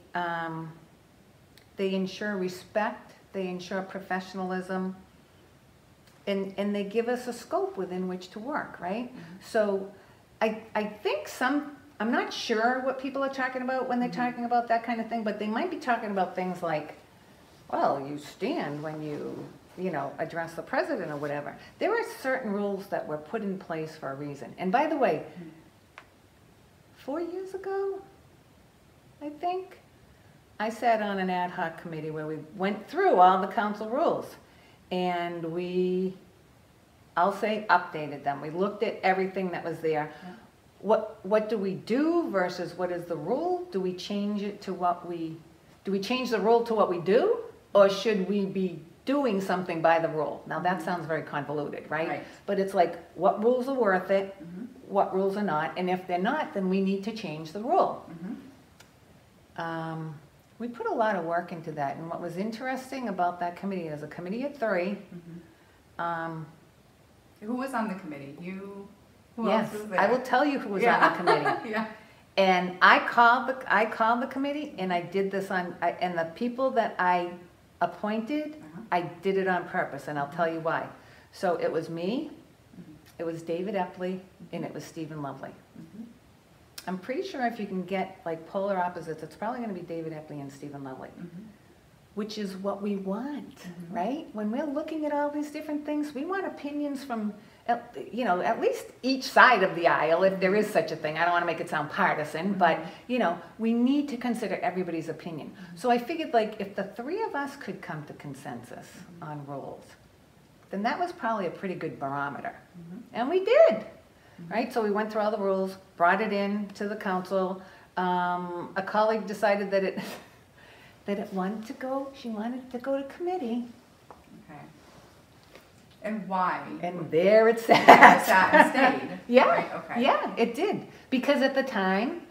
Speaker 2: ensure respect, they ensure professionalism, and they give us a scope within which to work, right? So I think I'm not sure what people are talking about when they're talking about that kind of thing, but they might be talking about things like, well, you stand when you know, address the president or whatever. There are certain rules that were put in place for a reason. And by the way, 4 years ago, I think, I sat on an ad hoc committee where we went through all the council rules. And I'll say, updated them. We looked at everything that was there. What do we do versus what is the rule? Do we change it to do we change the rule to what we do? Or should we be doing something by the rule? Now that sounds very convoluted, right? But it's like, what rules are worth it, what rules are not, and if they're not, then we need to change the rule. We put a lot of work into that, and what was interesting about that committee, is a committee of 3.
Speaker 1: Who was on the committee? You? Who
Speaker 2: Yes,
Speaker 1: else was there?
Speaker 2: I will tell you who was on the committee. And I called the committee, and I did this and the people that I appointed, I did it on purpose, and I'll tell you why. So it was me, it was David Epley, and it was Stephen Lovely. I'm pretty sure if you can get like polar opposites, it's probably going to be David Epley and Stephen Lovely, which is what we want, right? When we're looking at all these different things, we want opinions from, you know, at least each side of the aisle, if there is such a thing. I don't want to make it sound partisan, but, you know, we need to consider everybody's opinion. So I figured, like, if the three of us could come to consensus on rules, then that was probably a pretty good barometer. And we did, right? So we went through all the rules, brought it in to the council. A colleague decided that it wanted to go, she wanted to go to committee.
Speaker 1: Okay. And why?
Speaker 2: And there it sat.
Speaker 1: It sat and stayed.
Speaker 2: Yeah.
Speaker 1: Right, okay.
Speaker 2: Yeah, it did. Because at the time,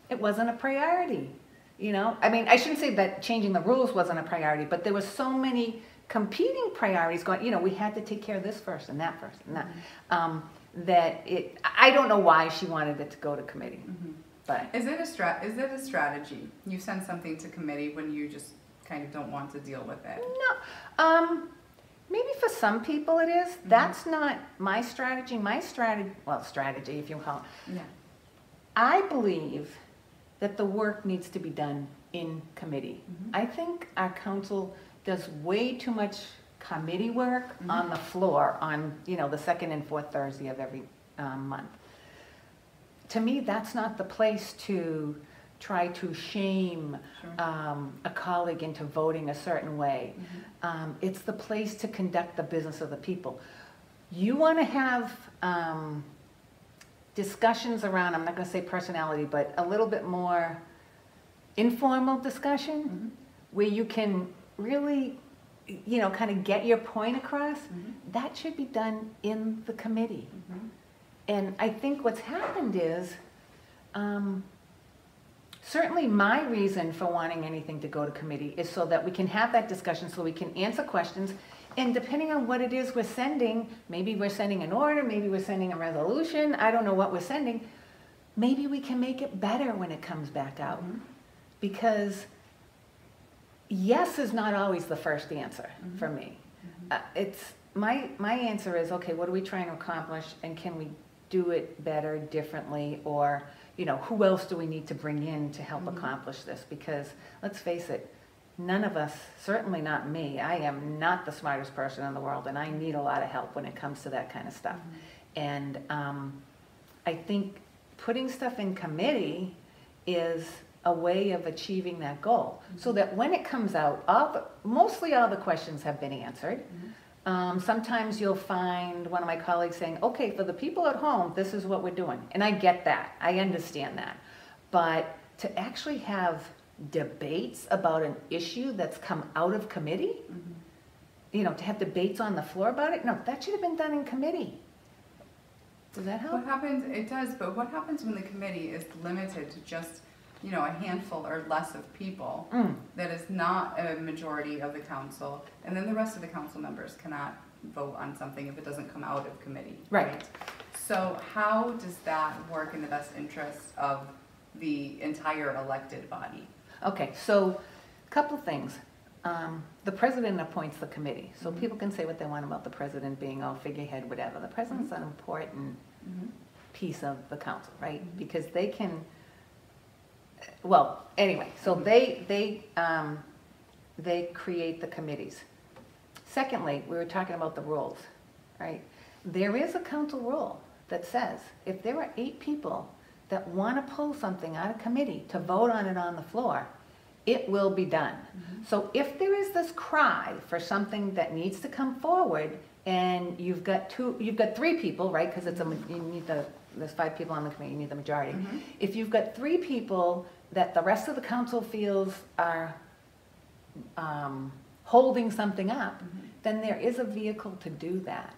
Speaker 2: it wasn't a priority. You know, I mean, I shouldn't say that changing the rules wasn't a priority, but there were so many competing priorities going, you know, we had to take care of this first and that first and that. That it, I don't know why she wanted it to go to committee. But
Speaker 1: is it a strategy? You send something to committee when you just kind of don't want to deal with it?
Speaker 2: No. Maybe for some people it is. That's not my strategy. My strategy, well, strategy if you call it.
Speaker 1: Yeah.
Speaker 2: I believe that the work needs to be done in committee. I think our council does way too much committee work on the floor on, you know, the second and fourth Thursday of every month. To me, that's not the place to try to shame a colleague into voting a certain way. It's the place to conduct the business of the people. You want to have discussions around, I'm not going to say personality, but a little bit more informal discussion where you can really, you know, kind of get your point across. That should be done in the committee. And I think what's happened is, certainly my reason for wanting anything to go to committee is so that we can have that discussion, so we can answer questions, and depending on what it is we're sending, maybe we're sending an order, maybe we're sending a resolution, I don't know what we're sending, maybe we can make it better when it comes back out. Because yes is not always the first answer for me. It's my answer is, okay, what are we trying to accomplish, and can we do it better, differently, or, you know, who else do we need to bring in to help accomplish this? Because let's face it, none of us, certainly not me, I am not the smartest person in the world, and I need a lot of help when it comes to that kind of stuff. And I think putting stuff in committee is a way of achieving that goal, so that when it comes out, mostly all the questions have been answered. Sometimes you'll find one of my colleagues saying, okay, for the people at home, this is what we're doing. And I get that. I understand that. But to actually have debates about an issue that's come out of committee, you know, to have debates on the floor about it, no, that should have been done in committee. Does that help?
Speaker 1: What happens, it does, but what happens when the committee is limited to just, you know, a handful or less of people, that is not a majority of the council, and then the rest of the council members cannot vote on something if it doesn't come out of committee.
Speaker 2: Right.
Speaker 1: So how does that work in the best interest of the entire elected body?
Speaker 2: Okay, so a couple of things. The president appoints the committee, so people can say what they want about the president being a figurehead, whatever. The president's an important piece of the council, right? Because they can, well, anyway, so they create the committees. Secondly, we were talking about the rules, right? There is a council rule that says if there are 8 people that want to pull something out of committee to vote on it on the floor, it will be done. So if there is this cry for something that needs to come forward, and you've got 3 people, right? Because it's you need there's 5 people on the committee, you need the majority. If you've got 3 people that the rest of the council feels are holding something up, then there is a vehicle to do that.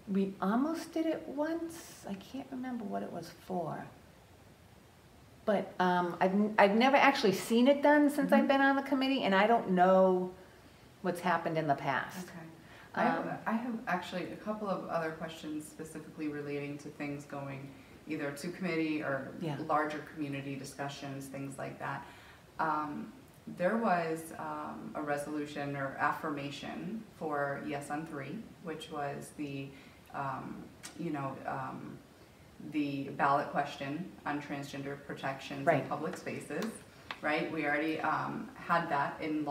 Speaker 2: We almost did it once. I can't remember what it was for. But I've never actually seen it done since I've been on the committee, and I don't know what's happened in the past.
Speaker 1: Okay. I have actually a couple of other questions specifically relating to things going either to committee or
Speaker 2: Yeah.
Speaker 1: larger community discussions, things like that. There was a resolution or affirmation for Yes on 3, which was the, the ballot question on transgender protections
Speaker 2: Right.
Speaker 1: in public spaces. Right, we already had that in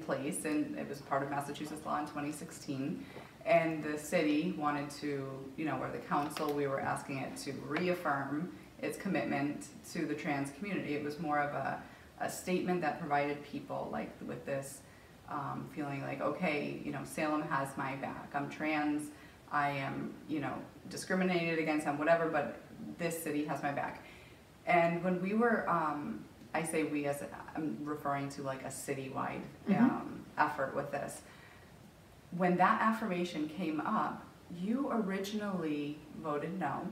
Speaker 1: place, and it was part of Massachusetts law in 2016. And the city wanted to, or the council, we were asking it to reaffirm its commitment to the trans community. It was more of a statement that provided people like with this feeling like, okay, Salem has my back. I'm trans. I am, discriminated against. I'm whatever, but this city has my back. And when we were, I say we as I'm referring to like a citywide effort with this. When that affirmation came up, you originally voted no,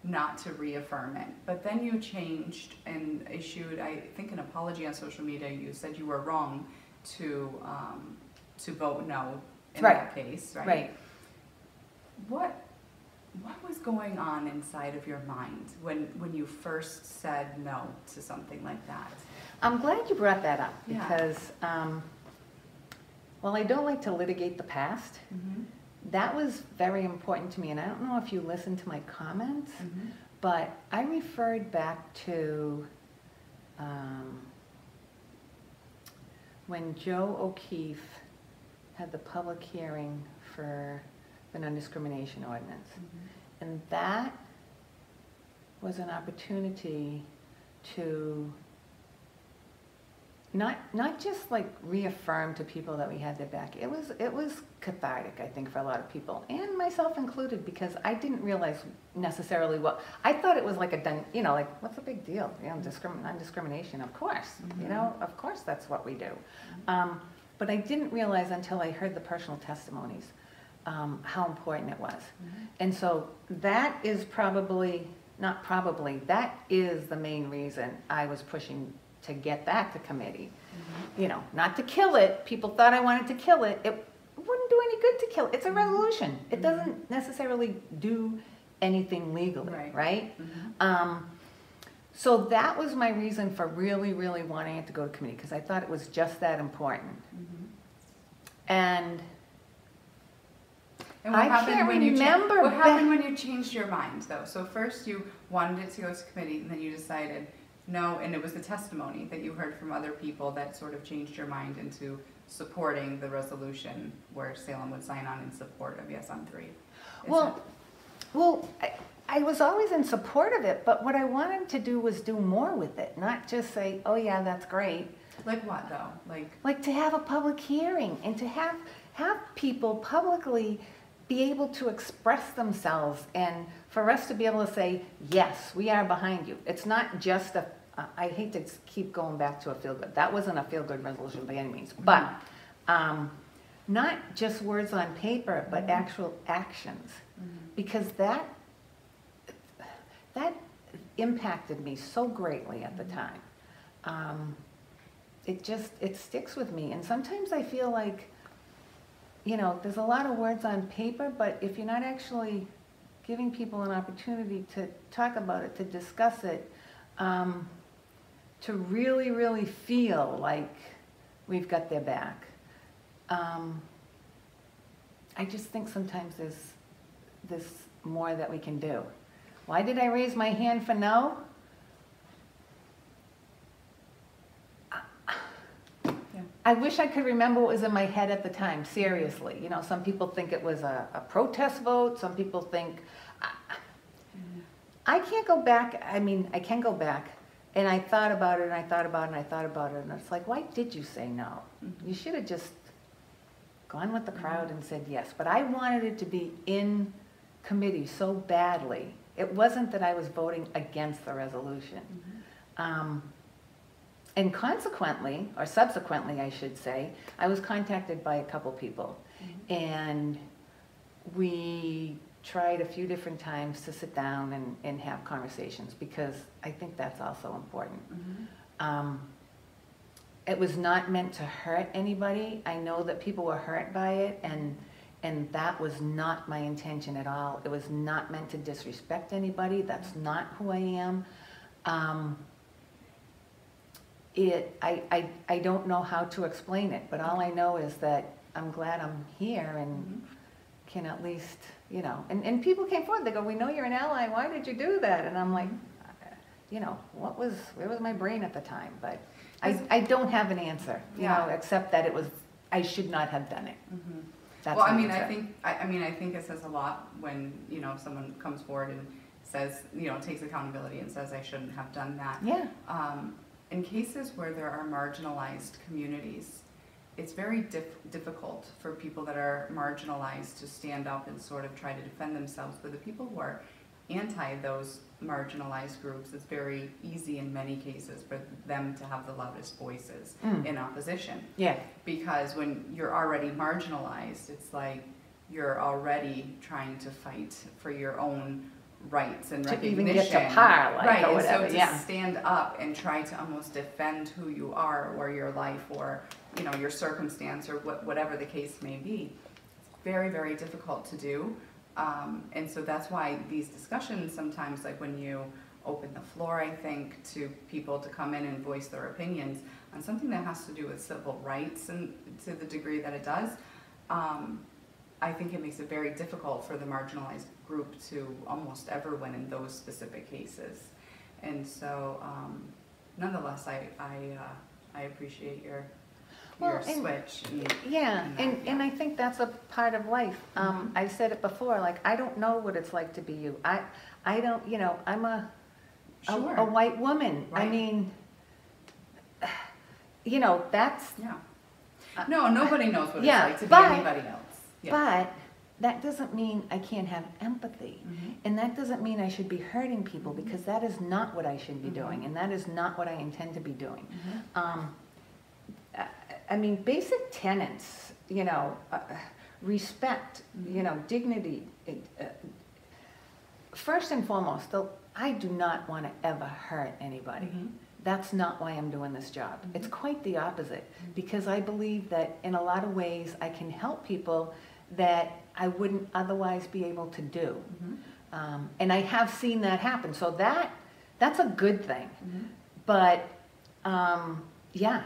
Speaker 1: not to reaffirm it. But then you changed and issued, I think, an apology on social media. You said you were wrong to vote no in that case, right?
Speaker 2: Right.
Speaker 1: What was going on inside of your mind when you first said no to something like that?
Speaker 2: I'm glad you brought that up
Speaker 1: Yeah.
Speaker 2: because, while I don't like to litigate the past, that was very important to me. And I don't know if you listened to my comments, but I referred back to when Joe O'Keefe had the public hearing for the Non-Discrimination Ordinance. And that was an opportunity to not just like reaffirm to people that we had their back. It was cathartic, I think, for a lot of people, and myself included, because I didn't realize necessarily what I thought it was like like what's the big deal? Non-discrimination, of course. Of course that's what we do. But I didn't realize until I heard the personal testimonies how important it was. And so that is that is the main reason I was pushing to get that to committee. Not to kill it. People thought I wanted to kill it. It wouldn't do any good to kill it. It's a resolution. It doesn't necessarily do anything legally, right? So that was my reason for really, really wanting it to go to committee, because I thought it was just that important. And
Speaker 1: what
Speaker 2: I
Speaker 1: happened
Speaker 2: can't
Speaker 1: when
Speaker 2: remember
Speaker 1: what happened when you changed your mind, though? So first you wanted it to go to committee, and then you decided no, and it was the testimony that you heard from other people that sort of changed your mind into supporting the resolution where Salem would sign on in support of Yes on 3.
Speaker 2: I was always in support of it, but what I wanted to do was do more with it, not just say, oh yeah, that's great.
Speaker 1: Like what, though?
Speaker 2: Like to have a public hearing and to have people publicly be able to express themselves, and for us to be able to say, yes, we are behind you. It's not just I hate to keep going back to a feel-good. That wasn't a feel-good resolution by any means, but not just words on paper, but actual actions, because that impacted me so greatly at the time. It sticks with me, and sometimes I feel like, there's a lot of words on paper, but if you're not actually giving people an opportunity to talk about it, to discuss it, to really, really feel like we've got their back. I just think sometimes there's more that we can do. Why did I raise my hand for no? I wish I could remember what was in my head at the time, seriously. Some people think it was a protest vote. Some people think... I can't go back. I mean, I can go back. And I thought about it, and I thought about it, and I thought about it. And it's like, why did you say no? You should have just gone with the crowd and said yes. But I wanted it to be in committee so badly. It wasn't that I was voting against the resolution. And consequently, or subsequently I should say, I was contacted by a couple people. And we tried a few different times to sit down and have conversations, because I think that's also important. It was not meant to hurt anybody. I know that people were hurt by it, and And that was not my intention at all. It was not meant to disrespect anybody. That's not who I am. I don't know how to explain it, but all I know is that I'm glad I'm here and can at least, you know, and people came forward, they go, we know you're an ally, why did you do that? And I'm like, you know, where was my brain at the time? But I don't have an answer, you know, except that I should not have done it. That's
Speaker 1: well, I mean, I think it says a lot when, you know, someone comes forward and says, you know, takes accountability and says, I shouldn't have done that.
Speaker 2: Yeah.
Speaker 1: In cases where there are marginalized communities, it's very difficult for people that are marginalized to stand up and sort of try to defend themselves. But the people who are anti those marginalized groups, it's very easy in many cases for them to have the loudest voices in opposition.
Speaker 2: Yeah.
Speaker 1: Because when you're already marginalized, it's like you're already trying to fight for your own rights and recognition.
Speaker 2: To even get to par, like,
Speaker 1: right,
Speaker 2: or whatever.
Speaker 1: and so to stand up and try to almost defend who you are or your life or, you know, your circumstance or whatever the case may be, it's very, very difficult to do. And so that's why these discussions sometimes, like when you open the floor, I think, to people to come in and voice their opinions on something that has to do with civil rights, and to the degree that it does, I think it makes it very difficult for the marginalized group to almost ever win in those specific cases. And so, nonetheless, I appreciate your switch.
Speaker 2: And I think that's a part of life. I've said it before, like, I don't know what it's like to be you. I don't, you know, I'm a white woman. Right. I mean, you know, that's...
Speaker 1: No, nobody knows what it's like to be anybody else.
Speaker 2: But that doesn't mean I can't have empathy. And that doesn't mean I should be hurting people, because that is not what I should be doing, and that is not what I intend to be doing. I mean, basic tenets, you know, respect, you know, dignity. First and foremost, though, I do not want to ever hurt anybody. That's not why I'm doing this job. It's quite the opposite, because I believe that in a lot of ways I can help people that I wouldn't otherwise be able to do. And I have seen that happen. So that's a good thing. But yeah,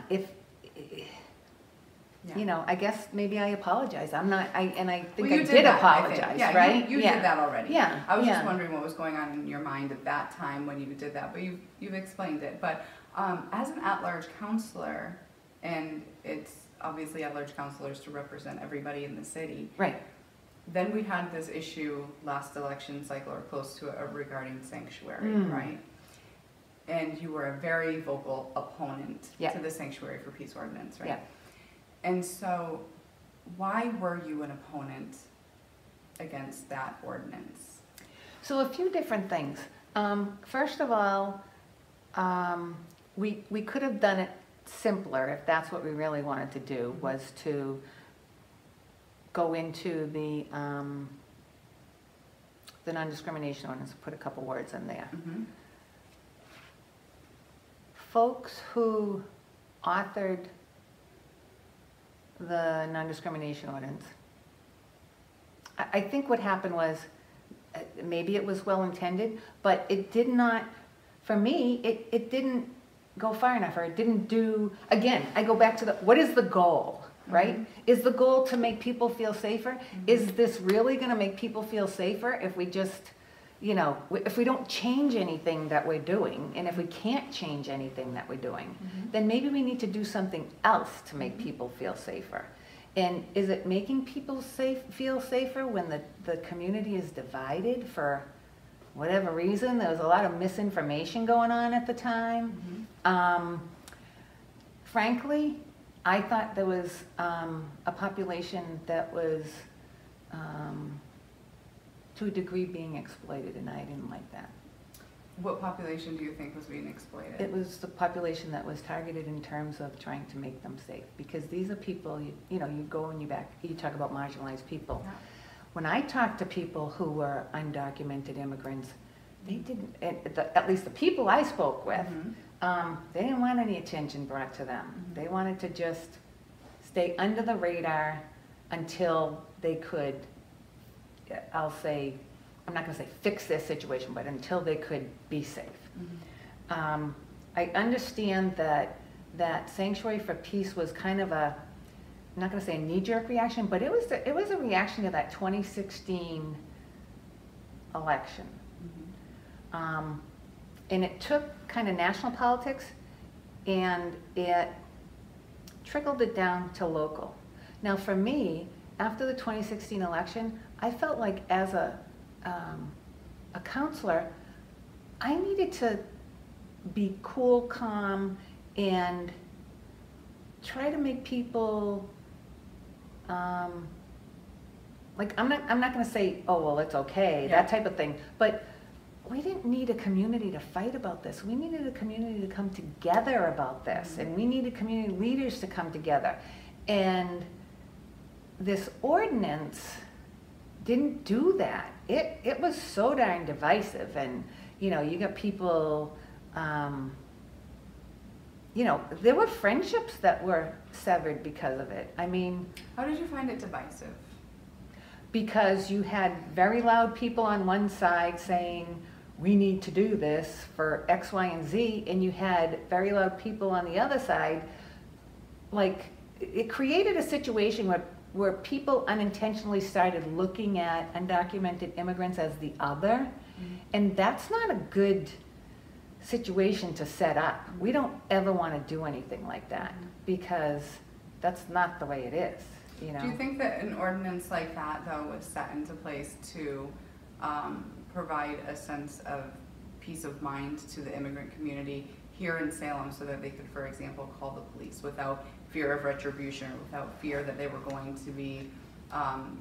Speaker 2: you know, I guess maybe I apologize. I'm not, and I think I did apologize, right?
Speaker 1: You did that already.
Speaker 2: Yeah.
Speaker 1: I was just wondering what was going on in your mind at that time when you did that, but you've explained it. But as an at-large counselor, and it's obviously at-large counselors to represent everybody in the city. Right. Then we had this issue last election cycle, or close to it, regarding sanctuary, right? And you were a very vocal opponent to the Sanctuary for Peace Ordinance, right? Yeah. And so why were you an opponent against that ordinance?
Speaker 2: So a few different things. First of all, we could have done it simpler, if that's what we really wanted to do, was to go into the non-discrimination ordinance, put a couple words in there. Folks who authored the non-discrimination ordinance, I think what happened was, maybe it was well intended, but it did not, for me, it didn't go far enough, or it didn't do, again, I go back to what is the goal, right? Is the goal to make people feel safer? Is this really going to make people feel safer if we just, you know, if we don't change anything that we're doing, and if we can't change anything that we're doing, then maybe we need to do something else to make people feel safer. And is it making people feel safer when the community is divided for whatever reason? There was a lot of misinformation going on at the time. Frankly, I thought there was a population that was to a degree being exploited, and I didn't like that.
Speaker 1: What population do you think was being exploited?
Speaker 2: It was the population that was targeted in terms of trying to make them safe, because these are people, you know, you go and you talk about marginalized people. Yeah. When I talked to people who were undocumented immigrants, they didn't, at least the people I spoke with, they didn't want any attention brought to them. They wanted to just stay under the radar, until they could, I'll say, I'm not going to say fix their situation, but until they could be safe.
Speaker 1: Mm-hmm.
Speaker 2: I understand that Sanctuary for Peace was kind of a, I'm not going to say a knee-jerk reaction, but it was a reaction to that 2016 election.
Speaker 1: Mm-hmm.
Speaker 2: And it took kind of national politics and it trickled it down to local. Now for me, after the 2016 election, I felt like as a counselor, I needed to be cool, calm, and try to make people, like I'm not going to say, oh, well, it's okay,
Speaker 1: Yeah.
Speaker 2: that type of thing, but we didn't need a community to fight about this. We needed a community to come together about this,
Speaker 1: Mm-hmm.
Speaker 2: and we needed community leaders to come together. And this ordinance didn't do that. It was so darn divisive, and you know, you got people, you know, there were friendships that were severed because of it. I mean,
Speaker 1: How did you find it divisive?
Speaker 2: because you had very loud people on one side saying, we need to do this for X, Y, and Z, and you had very loud people on the other side. Like, it created a situation where people unintentionally started looking at undocumented immigrants as the other, and that's not a good situation to set up. We don't ever want to do anything like that, because that's not the way it is, you know?
Speaker 1: Do you think that an ordinance like that, though, was set into place to provide a sense of peace of mind to the immigrant community here in Salem, so that they could, for example, call the police without fear of retribution, or without fear that they were going to be,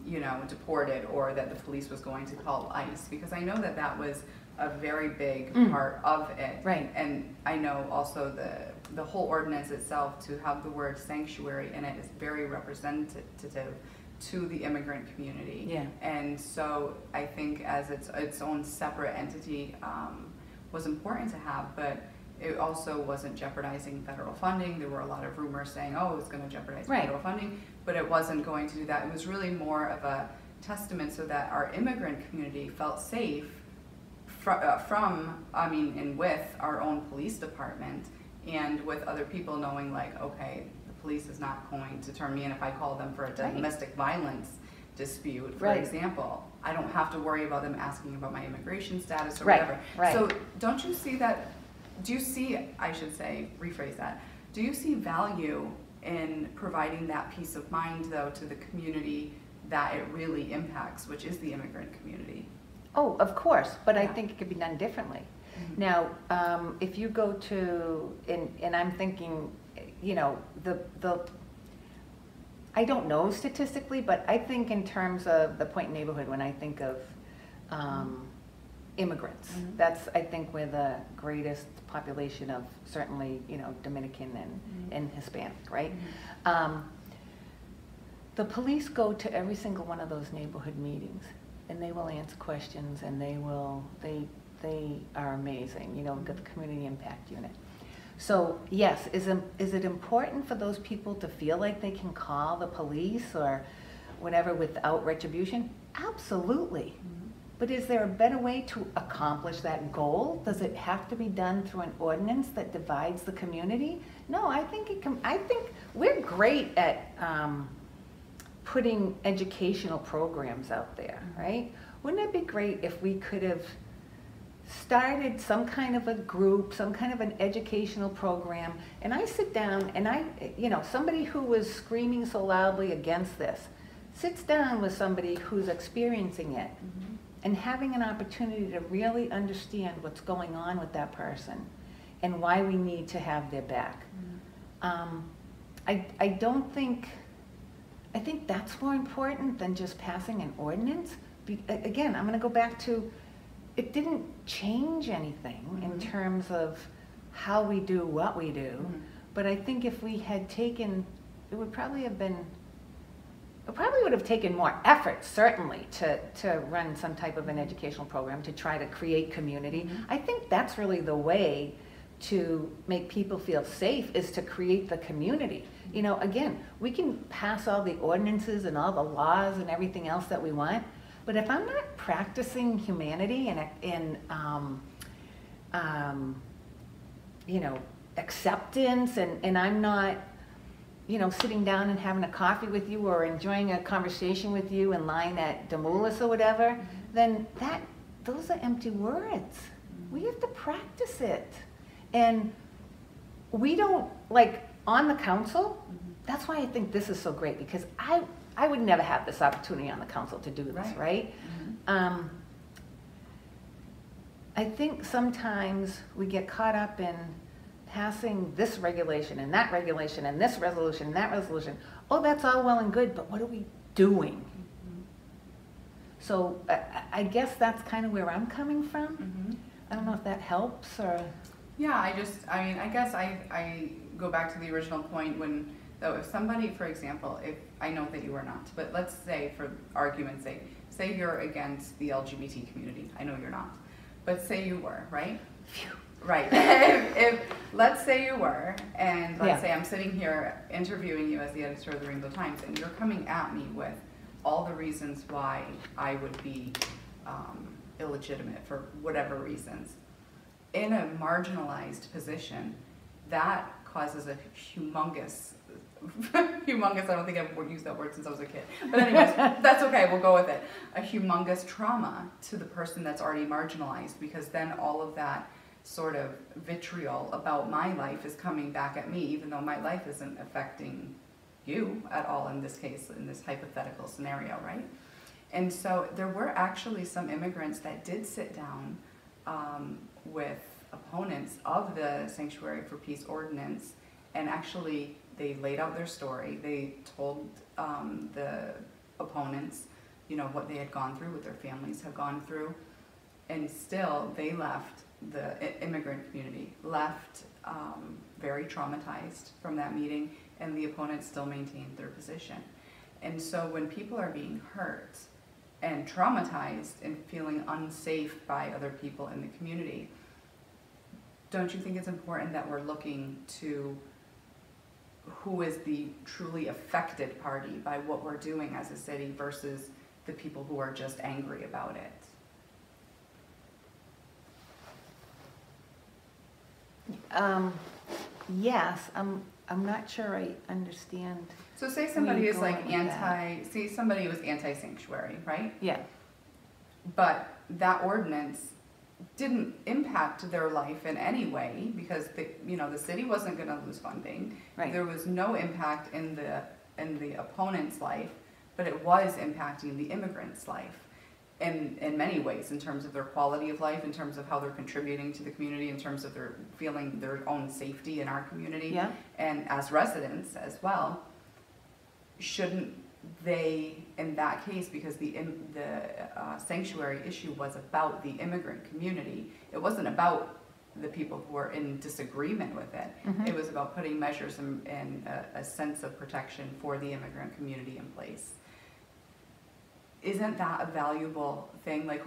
Speaker 1: you know, deported, or that the police was going to call ICE? Because I know that that was a very big part of it.
Speaker 2: Right.
Speaker 1: And I know also the whole ordinance itself, to have the word sanctuary in it, is very representative to the immigrant community.
Speaker 2: Yeah.
Speaker 1: And so I think as its own separate entity was important to have, but it also wasn't jeopardizing federal funding. There were a lot of rumors saying, oh, it's going to jeopardize federal funding, but it wasn't going to do that. It was really more of a testament so that our immigrant community felt safe from, I mean, and with our own police department, and with other people knowing, like, okay, the police is not going to turn me in if I call them for a domestic violence dispute, for example. I don't have to worry about them asking about my immigration status or whatever. So don't you see that, do you see, I should say, rephrase that, do you see value in providing that peace of mind, though, to the community that it really impacts, which is the immigrant community?
Speaker 2: Oh, of course, but I think it could be done differently.
Speaker 1: Mm-hmm.
Speaker 2: Now, if you go to, and I'm thinking, you know, I don't know statistically, but I think in terms of the Point neighborhood, when I think of immigrants, that's, I think, where the greatest population of, certainly, you know, Dominican and Hispanic, right? The police go to every single one of those neighborhood meetings, and they will answer questions, and they are amazing. You know, we've got the community impact unit. So yes, is it important for those people to feel like they can call the police or whatever without retribution? Absolutely. But is there a better way to accomplish that goal? Does it have to be done through an ordinance that divides the community? No, I think it can. I think we're great at putting educational programs out there, right? Wouldn't it be great if we could have started some kind of a group, some kind of an educational program, and I sit down and you know, somebody who was screaming so loudly against this sits down with somebody who's experiencing it and having an opportunity to really understand what's going on with that person and why we need to have their back. I don't think, I think that's more important than just passing an ordinance. Again, I'm going to go back to, it didn't change anything in terms of how we do what we do, but I think if we had taken, it would probably have been, it probably would have taken more effort, certainly, to run some type of an educational program to try to create community. I think that's really the way to make people feel safe is to create the community. You know, again, we can pass all the ordinances and all the laws and everything else that we want, but if I'm not practicing humanity and you know, acceptance, and I'm not, you know, sitting down and having a coffee with you or enjoying a conversation with you and lying at Demoulas or whatever, then those are empty words. We have to practice it. And we don't, like, on the council, that's why I think this is so great, because I would never have this opportunity on the council to do this, right? I think sometimes we get caught up in passing this regulation and that regulation and this resolution and that resolution. Oh, that's all well and good, but what are we doing? So I guess that's kind of where I'm coming from. I don't know if that helps or...
Speaker 1: Yeah, I guess I go back to the original point when, though, if somebody, for example, if I know that you are not, but let's say for argument's sake, say you're against the LGBT community. I know you're not, but say you were, right?
Speaker 2: Phew.
Speaker 1: Right. if let's say you were, and let's say I'm sitting here interviewing you as the editor of the Rainbow Times, and you're coming at me with all the reasons why I would be illegitimate for whatever reasons. In a marginalized position, that causes a humongous, I don't think I've used that word since I was a kid. But anyways, that's okay, we'll go with it. A humongous trauma to the person that's already marginalized, because then all of that sort of vitriol about my life is coming back at me, even though my life isn't affecting you at all in this case, in this hypothetical scenario, right? And so there were actually some immigrants that did sit down with opponents of the Sanctuary for Peace Ordinance, and actually they laid out their story. They told the opponents, you know, what they had gone through, what their families have gone through, and still they left, the immigrant community left very traumatized from that meeting, and the opponents still maintained their position. And so when people are being hurt and traumatized and feeling unsafe by other people in the community, don't you think it's important that we're looking to who is the truly affected party by what we're doing as a city versus the people who are just angry about it?
Speaker 2: Yes, I'm not sure I understand.
Speaker 1: So say somebody is like say somebody was anti-sanctuary, right?
Speaker 2: Yeah.
Speaker 1: But that ordinance didn't impact their life in any way, because the city wasn't going to lose funding.
Speaker 2: Right.
Speaker 1: There was no impact in the opponent's life, but it was impacting the immigrant's life in many ways, in terms of their quality of life, in terms of how they're contributing to the community, in terms of their feeling their own safety in our community,
Speaker 2: yeah.
Speaker 1: And as residents as well. Shouldn't they, in that case, because the sanctuary issue was about the immigrant community, it wasn't about the people who were in disagreement with it. It was about putting measures and a sense of protection for the immigrant community in place. Isn't that a valuable thing? Like,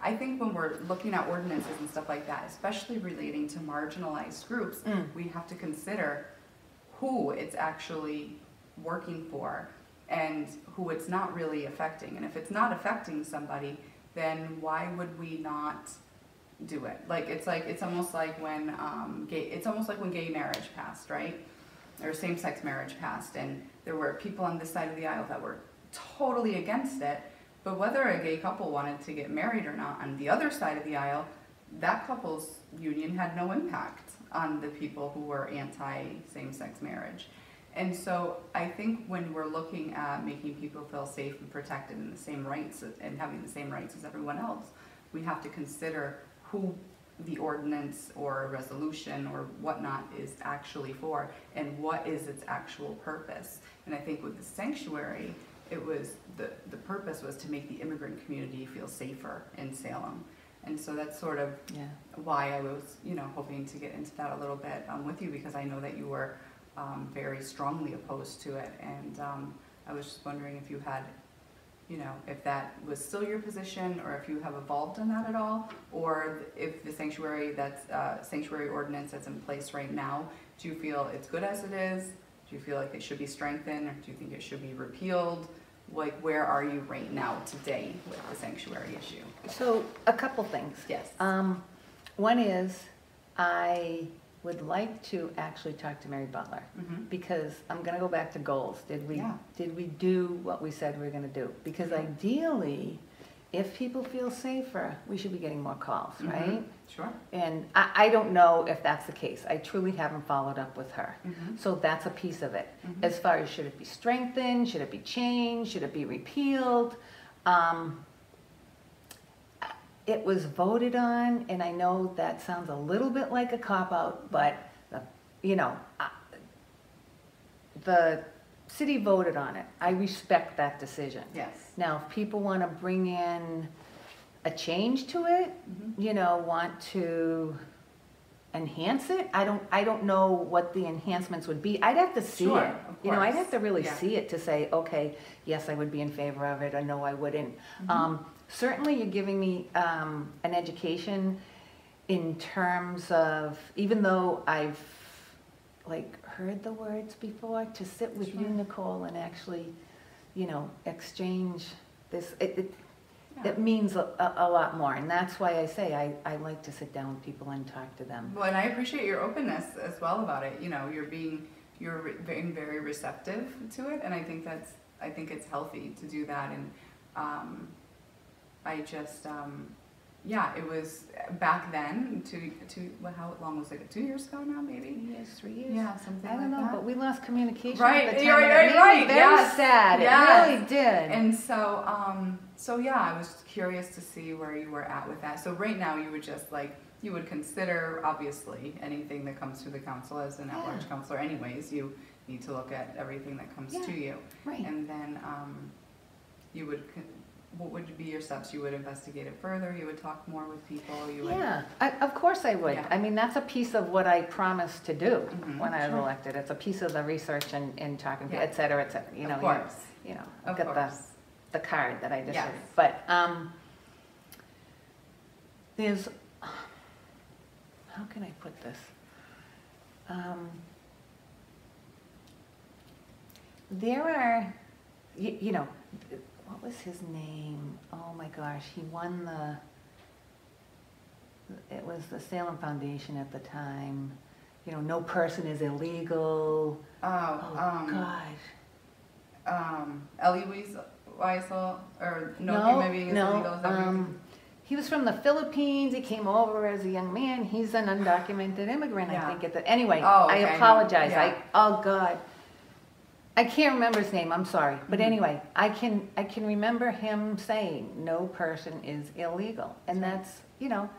Speaker 1: I think when we're looking at ordinances and stuff like that, especially relating to marginalized groups, we have to consider who it's actually working for and who it's not really affecting. And if it's not affecting somebody, then why would we not do it? It's almost like when gay marriage passed, right? Or same-sex marriage passed, and there were people on this side of the aisle that were totally against it. But whether a gay couple wanted to get married or not on the other side of the aisle, that couple's union had no impact on the people who were anti-same-sex marriage. And so I think when we're looking at making people feel safe and protected and the same rights and having the same rights as everyone else, we have to consider who the ordinance or resolution or whatnot is actually for, and what is its actual purpose. And I think with the sanctuary, it was the purpose was to make the immigrant community feel safer in Salem. And so that's sort of why I was, hoping to get into that a little bit with you, because I know that you were very strongly opposed to it. And I was just wondering if you had you know, if that was still your position, or if you have evolved in that at all, or if the sanctuary sanctuary ordinance that's in place right now, do you feel it's good as it is? Do you feel like it should be strengthened, or do you think it should be repealed? Like, where are you right now today with the sanctuary issue?
Speaker 2: So, a couple things.
Speaker 1: Yes.
Speaker 2: One is, I would like to actually talk to Mary Butler, because I'm going to go back to goals. Did we do what we said we were going to do? Because ideally, if people feel safer, we should be getting more calls, right?
Speaker 1: Sure.
Speaker 2: And I don't know if that's the case. I truly haven't followed up with her. So that's a piece of it. As far as should it be strengthened, should it be changed, should it be repealed? It was voted on, and I know that sounds a little bit like a cop-out, but, you know, the city voted on it. I respect that decision.
Speaker 1: Yes.
Speaker 2: Now, if people want to bring in a change to it, you know, want to enhance it, I don't know what the enhancements would be. I'd have to see it. You know, I'd have to really see it to say, okay, yes, I would be in favor of it, or no, I wouldn't. Certainly, you're giving me an education in terms of, even though I've like heard the words before, to sit with you, Nicole, and actually, you know, exchange this. It means a lot more, and that's why I say I like to sit down with people and talk to them.
Speaker 1: Well, and I appreciate your openness as well about it. You know, you're being very receptive to it, and I think it's healthy to do that. And I just yeah, it was back then. How long was it? 2 years ago now, maybe?
Speaker 2: 2 years, 3 years.
Speaker 1: Yeah, something.
Speaker 2: I don't know, but we lost communication.
Speaker 1: Right,
Speaker 2: at the time.
Speaker 1: you're
Speaker 2: It made me very sad.
Speaker 1: Yes.
Speaker 2: It really did.
Speaker 1: And so yeah, I was curious to see where you were at with that. So right now, you would just like, you would consider, obviously, anything that comes through the council as an at-large counselor. Anyways, you need to look at everything that comes to you.
Speaker 2: Right.
Speaker 1: And then you would. What would be your steps? You would investigate it further? You would talk more with people?
Speaker 2: Of course I would.
Speaker 1: Yeah.
Speaker 2: I mean, that's a piece of what I promised to do when I was elected. It's a piece of the research and talking, et cetera, et cetera. You know,
Speaker 1: of course.
Speaker 2: You know,
Speaker 1: I've
Speaker 2: got the card that I just
Speaker 1: Yes.
Speaker 2: did. But there's, how can I put this? There are, you know, what was his name? Oh my gosh, he won it was the Salem Foundation at the time. You know, no person is illegal. Gosh.
Speaker 1: Elie Wiesel, or no, maybe he's illegal.
Speaker 2: He was from the Philippines. He came over as a young man. He's an undocumented immigrant, I think. Anyway, I apologize. Oh God. I can't remember his name, I'm sorry. But anyway, I can remember him saying, no person is illegal. And that's, you know,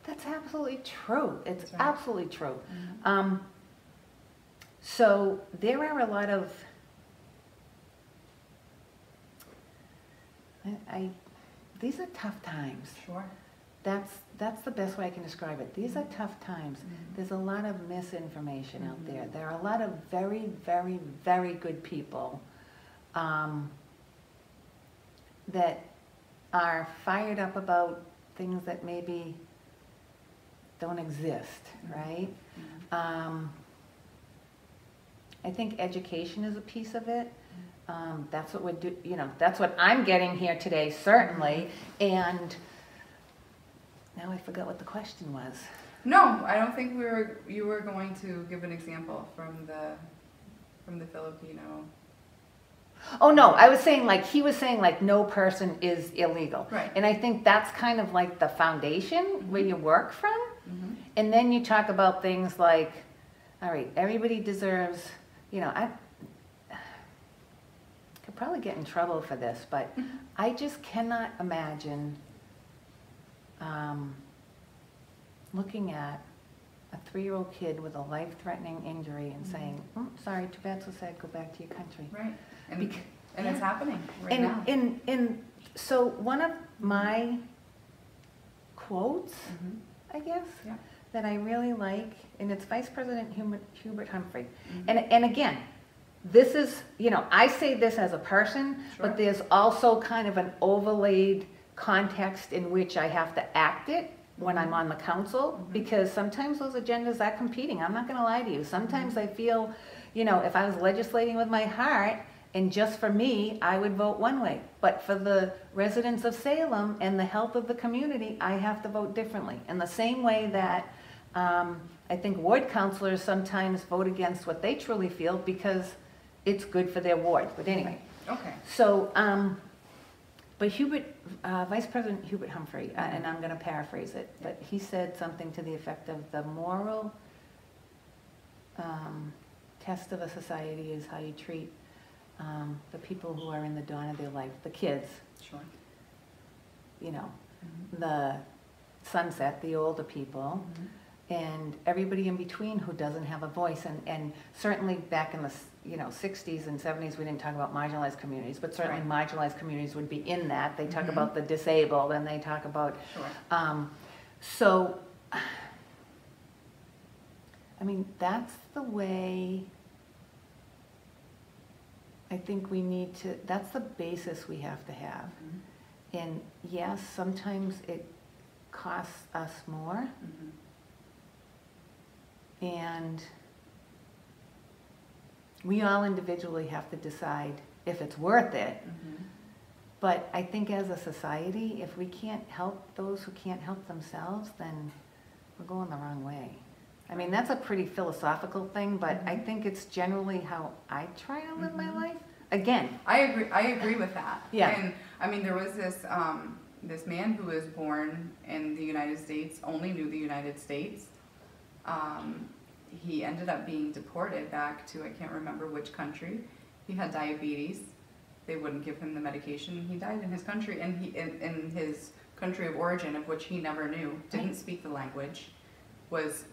Speaker 2: that's absolutely true. It's absolutely true. So there are a lot of, these are tough times. Sure. That's the best way I can describe it. These are tough times. There's a lot of misinformation out there. There are a lot of very, very, very good people that are fired up about things that maybe don't exist, right? I think education is a piece of it. That's what that's what I'm getting here today, certainly. And now I forgot what the question was.
Speaker 1: No, I don't think you were going to give an example from the Filipino.
Speaker 2: Oh no, I was saying like, he was saying like no person is illegal.
Speaker 1: Right.
Speaker 2: And I think that's kind of like the foundation where you work from. And then you talk about things like, all right, everybody deserves, you know, I could probably get in trouble for this, but I just cannot imagine looking at a 3-year-old kid with a life-threatening injury and saying, sorry, too bad, so sad, go back to your country.
Speaker 1: Right. And it's happening right now.
Speaker 2: And so one of my quotes, I guess, that I really like, and it's Vice President Hubert Humphrey. And again, this is, you know, I say this as a person, but there's also kind of an overlaid context in which I have to act it when I'm on the council, because sometimes those agendas are competing. I'm not going to lie to you. Sometimes I feel, you know, if I was legislating with my heart and just for me, I would vote one way. But for the residents of Salem and the health of the community, I have to vote differently. In the same way that I think ward councilors sometimes vote against what they truly feel because it's good for their ward. But anyway.
Speaker 1: Okay.
Speaker 2: So, but Vice President Hubert Humphrey, and I'm going to paraphrase it, but he said something to the effect of the moral test of a society is how you treat the people who are in the dawn of their life, the kids.
Speaker 1: Sure.
Speaker 2: You know, the sunset, the older people, and everybody in between who doesn't have a voice. And certainly back in the 60s and 70s, we didn't talk about marginalized communities, but certainly marginalized communities would be in that. They talk about the disabled, and they talk about, so, I mean, that's the way I think we need to, that's the basis we have to have. And yes, sometimes it costs us more. And we all individually have to decide if it's worth it. But I think as a society, if we can't help those who can't help themselves, then we're going the wrong way. I mean, that's a pretty philosophical thing, but I think it's generally how I try to live my life. Again,
Speaker 1: I agree with that.
Speaker 2: Yeah.
Speaker 1: And I mean, there was this this man who was born in the United States, only knew the United States. He ended up being deported back to, I can't remember which country. He had diabetes. They wouldn't give him the medication. He died in his country, and he in his country of origin, of which he never knew, didn't speak the language, was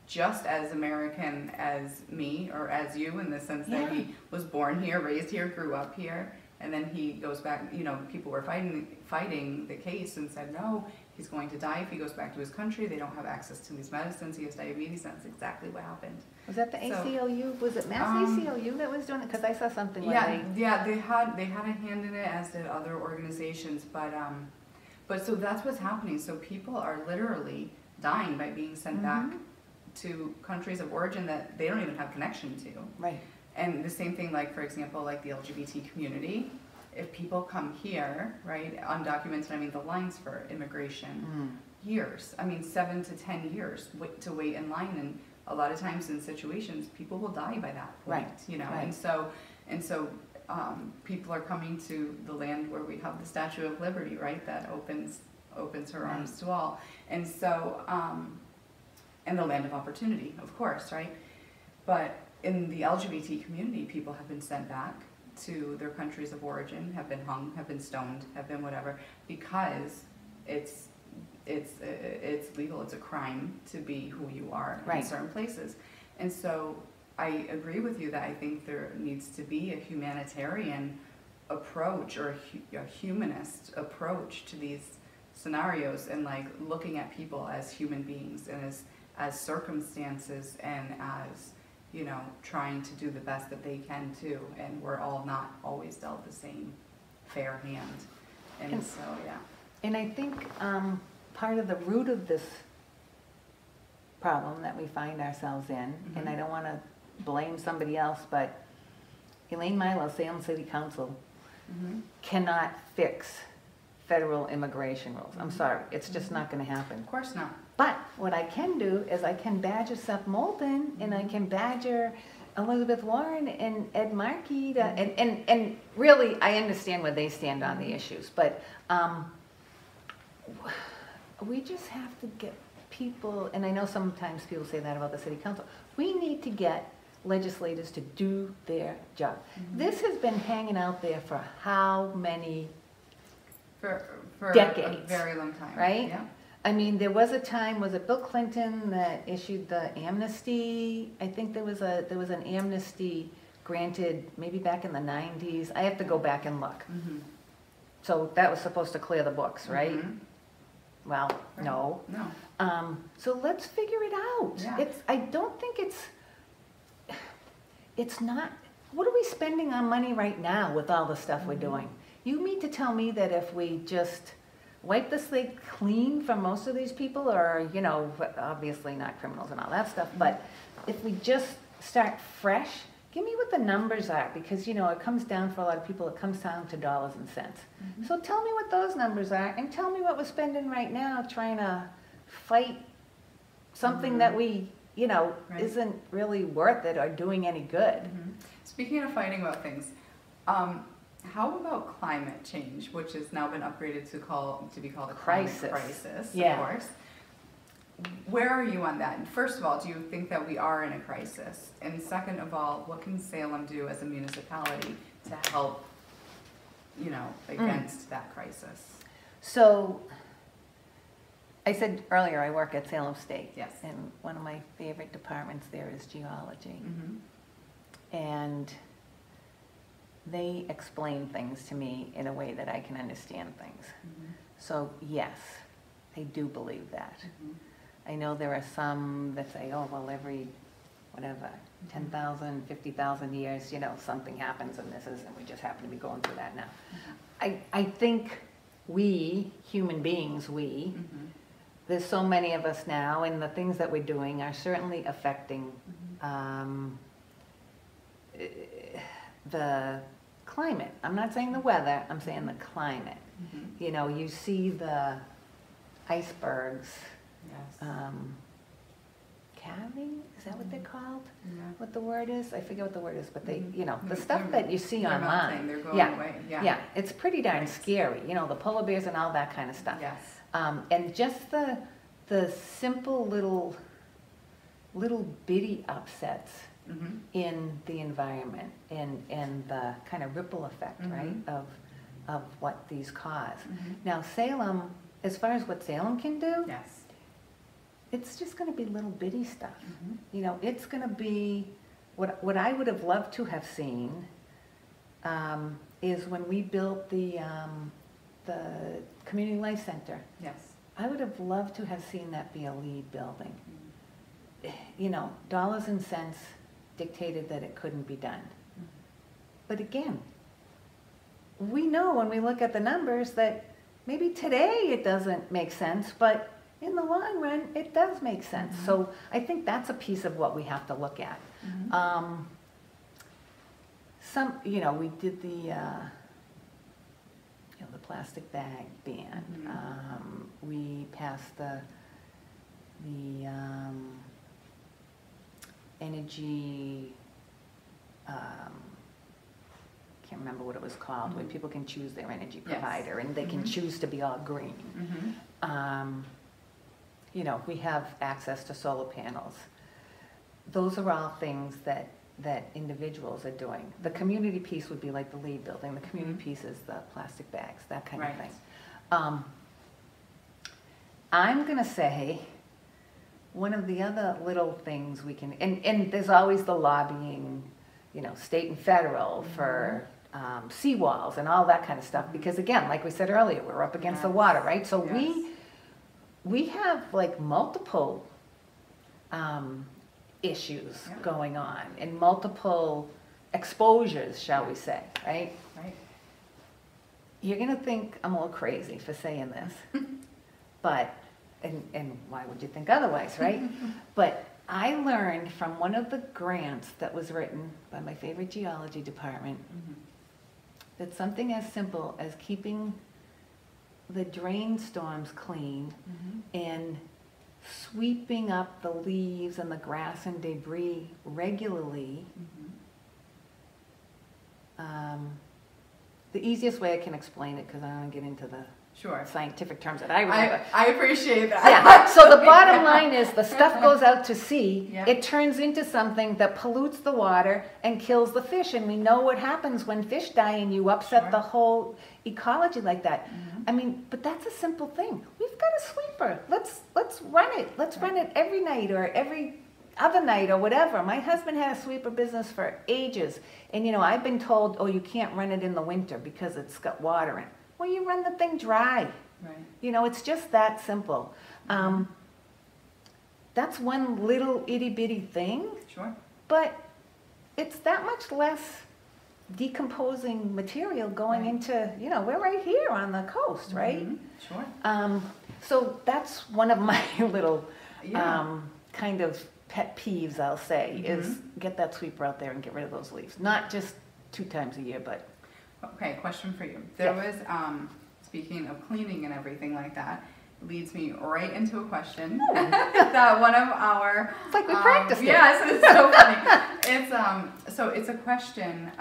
Speaker 1: just as American as me or as you, in the sense that he was born here, raised here, grew up here, and then he goes back. You know, people were fighting the case and said, no, he's going to die if he goes back to his country. They don't have access to these medicines. He has diabetes. That's exactly what happened.
Speaker 2: Was that the ACLU? Was it Mass ACLU that was doing it? Because I saw something like that.
Speaker 1: Yeah, they had a hand in it, as did other organizations. But so that's what's happening. So people are literally dying by being sent back to countries of origin that they don't even have connection to.
Speaker 2: Right.
Speaker 1: And the same thing, like, for example, like the LGBT community. If people come here, right, undocumented, I mean, the lines for immigration, years. I mean, 7 to 10 years to wait in line, and a lot of times in situations, people will die by that point, you know. And so people are coming to the land where we have the Statue of Liberty, right, that opens her arms to all. And so, and the land of opportunity, of course, right? But in the LGBT community, people have been sent back to their countries of origin, have been hung, have been stoned, have been whatever, because it's legal, it's a crime to be who you are in certain places. And so I agree with you that I think there needs to be a humanitarian approach, or a humanist approach to these scenarios, and like looking at people as human beings and as circumstances, and as, you know, trying to do the best that they can too. And we're all not always dealt the same fair hand. And so, yeah.
Speaker 2: And I think part of the root of this problem that we find ourselves in, and I don't want to blame somebody else, but Elaine Milo, Salem City Council, cannot fix federal immigration rules. I'm sorry, it's just not going to happen.
Speaker 1: Of course not.
Speaker 2: But what I can do is I can badger Seth Moulton, and I can badger Elizabeth Warren and Ed Markey to, and really I understand where they stand on the issues, but we just have to get people, and I know sometimes people say that about the city council, we need to get legislators to do their job. This has been hanging out there for how many
Speaker 1: for
Speaker 2: decades?
Speaker 1: A very long time.
Speaker 2: Right?
Speaker 1: Yeah.
Speaker 2: I mean, there was a time, was it Bill Clinton that issued the amnesty? I think there was an amnesty granted maybe back in the 90s. I have to go back and look. So that was supposed to clear the books, right? Well, no. So let's figure it out.
Speaker 1: Yeah.
Speaker 2: I don't think it's not what are we spending our money right now with all the stuff we're doing? You mean to tell me that if we just wipe the slate clean from most of these people, or, you know, obviously not criminals and all that stuff, but if we just start fresh, give me what the numbers are, because, you know, it comes down for a lot of people, it comes down to dollars and cents. So tell me what those numbers are, and tell me what we're spending right now trying to fight something that we, you know, isn't really worth it or doing any good.
Speaker 1: Speaking of fighting about things, how about climate change, which has now been upgraded to be called a crisis, of course. Where are you on that? And first of all, do you think that we are in a crisis? And second of all, what can Salem do as a municipality to help, you know, against that crisis?
Speaker 2: So, I said earlier I work at Salem State.
Speaker 1: Yes.
Speaker 2: And one of my favorite departments there is geology. And they explain things to me in a way that I can understand things. So yes, I do believe that. I know there are some that say, oh, well, every, whatever, 10,000, 50,000 years, you know, something happens and we just happen to be going through that now. I think we, human beings, there's so many of us now, and the things that we're doing are certainly affecting the climate. I'm not saying the weather, I'm saying the climate. You know, you see the icebergs, calving, is that what they're called? What the word is? I forget what the word is, but they, you know, the stuff that you see online.
Speaker 1: They're going away.
Speaker 2: Yeah, it's pretty darn scary. You know, the polar bears and all that kind of stuff. And just the simple little bitty upsets in the environment and the kind of ripple effect, right, of what these cause. Now Salem, as far as what Salem can do, it's just going to be little bitty stuff. You know, it's going to be, what I would have loved to have seen is when we built the Community Life Center. I would have loved to have seen that be a LEED building. You know, dollars and cents dictated that it couldn't be done. But again, we know when we look at the numbers that maybe today it doesn't make sense, but in the long run, it does make sense. So I think that's a piece of what we have to look at. You know, we did the plastic bag ban. We passed the energy, can't remember what it was called, where people can choose their energy provider and they can choose to be all green. You know, we have access to solar panels. Those are all things that individuals are doing. The community piece would be like the LEED building. The community piece is the plastic bags, that kind of thing. I'm going to say one of the other little things we can, and there's always the lobbying, you know, state and federal for seawalls and all that kind of stuff, because again, like we said earlier, we're up against the water, right? So we have like multiple issues going on and multiple exposures, shall we say, right? You're going to think I'm a little crazy for saying this, but, and why would you think otherwise, right? But I learned from one of the grants that was written by my favorite geology department that something as simple as keeping the drain storms clean and sweeping up the leaves and the grass and debris regularly. The easiest way I can explain it, because I don't get into the scientific terms that I remember.
Speaker 1: I appreciate that.
Speaker 2: Yeah. So the bottom line is the stuff goes out to sea, it turns into something that pollutes the water and kills the fish, and we know what happens when fish die and you upset the whole ecology like that. I mean, but that's a simple thing. We've got a sweeper. Let's run it. Let's run it every night or every other night or whatever. My husband had a sweeper business for ages, and you know, I've been told, oh, you can't run it in the winter because it's got water in it. Well, you run the thing dry. You know, it's just that simple. That's one little itty bitty thing. But it's that much less decomposing material going into, you know, we're right here on the coast, right?
Speaker 1: Sure.
Speaker 2: So that's one of my little kind of pet peeves, I'll say, is get that sweeper out there and get rid of those leaves. Not just 2 times a year, but...
Speaker 1: Okay, question for you. There was, speaking of cleaning and everything like that, leads me right into a question that one of our...
Speaker 2: It's like we practiced it.
Speaker 1: Yes, it's so funny. It's a question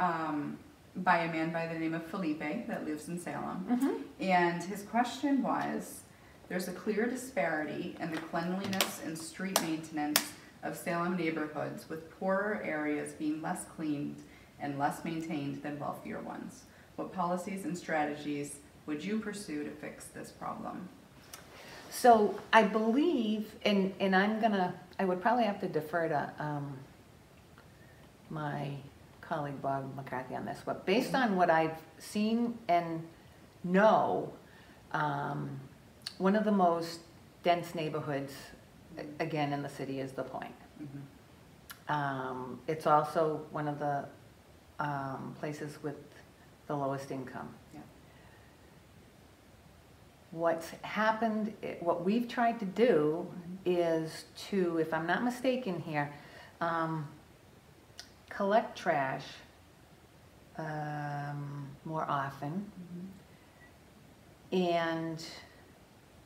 Speaker 1: by a man by the name of Felipe that lives in Salem. And his question was, there's a clear disparity in the cleanliness and street maintenance of Salem neighborhoods, with poorer areas being less cleaned and less maintained than wealthier ones. What policies and strategies would you pursue to fix this problem?
Speaker 2: So I believe, and I would probably have to defer to my colleague Bob McCarthy on this, but based on what I've seen and know, one of the most dense neighborhoods, again, in the city is the Point. It's also one of the places with the lowest income. What's happened, what we've tried to do is to, if I'm not mistaken here, collect trash more often. And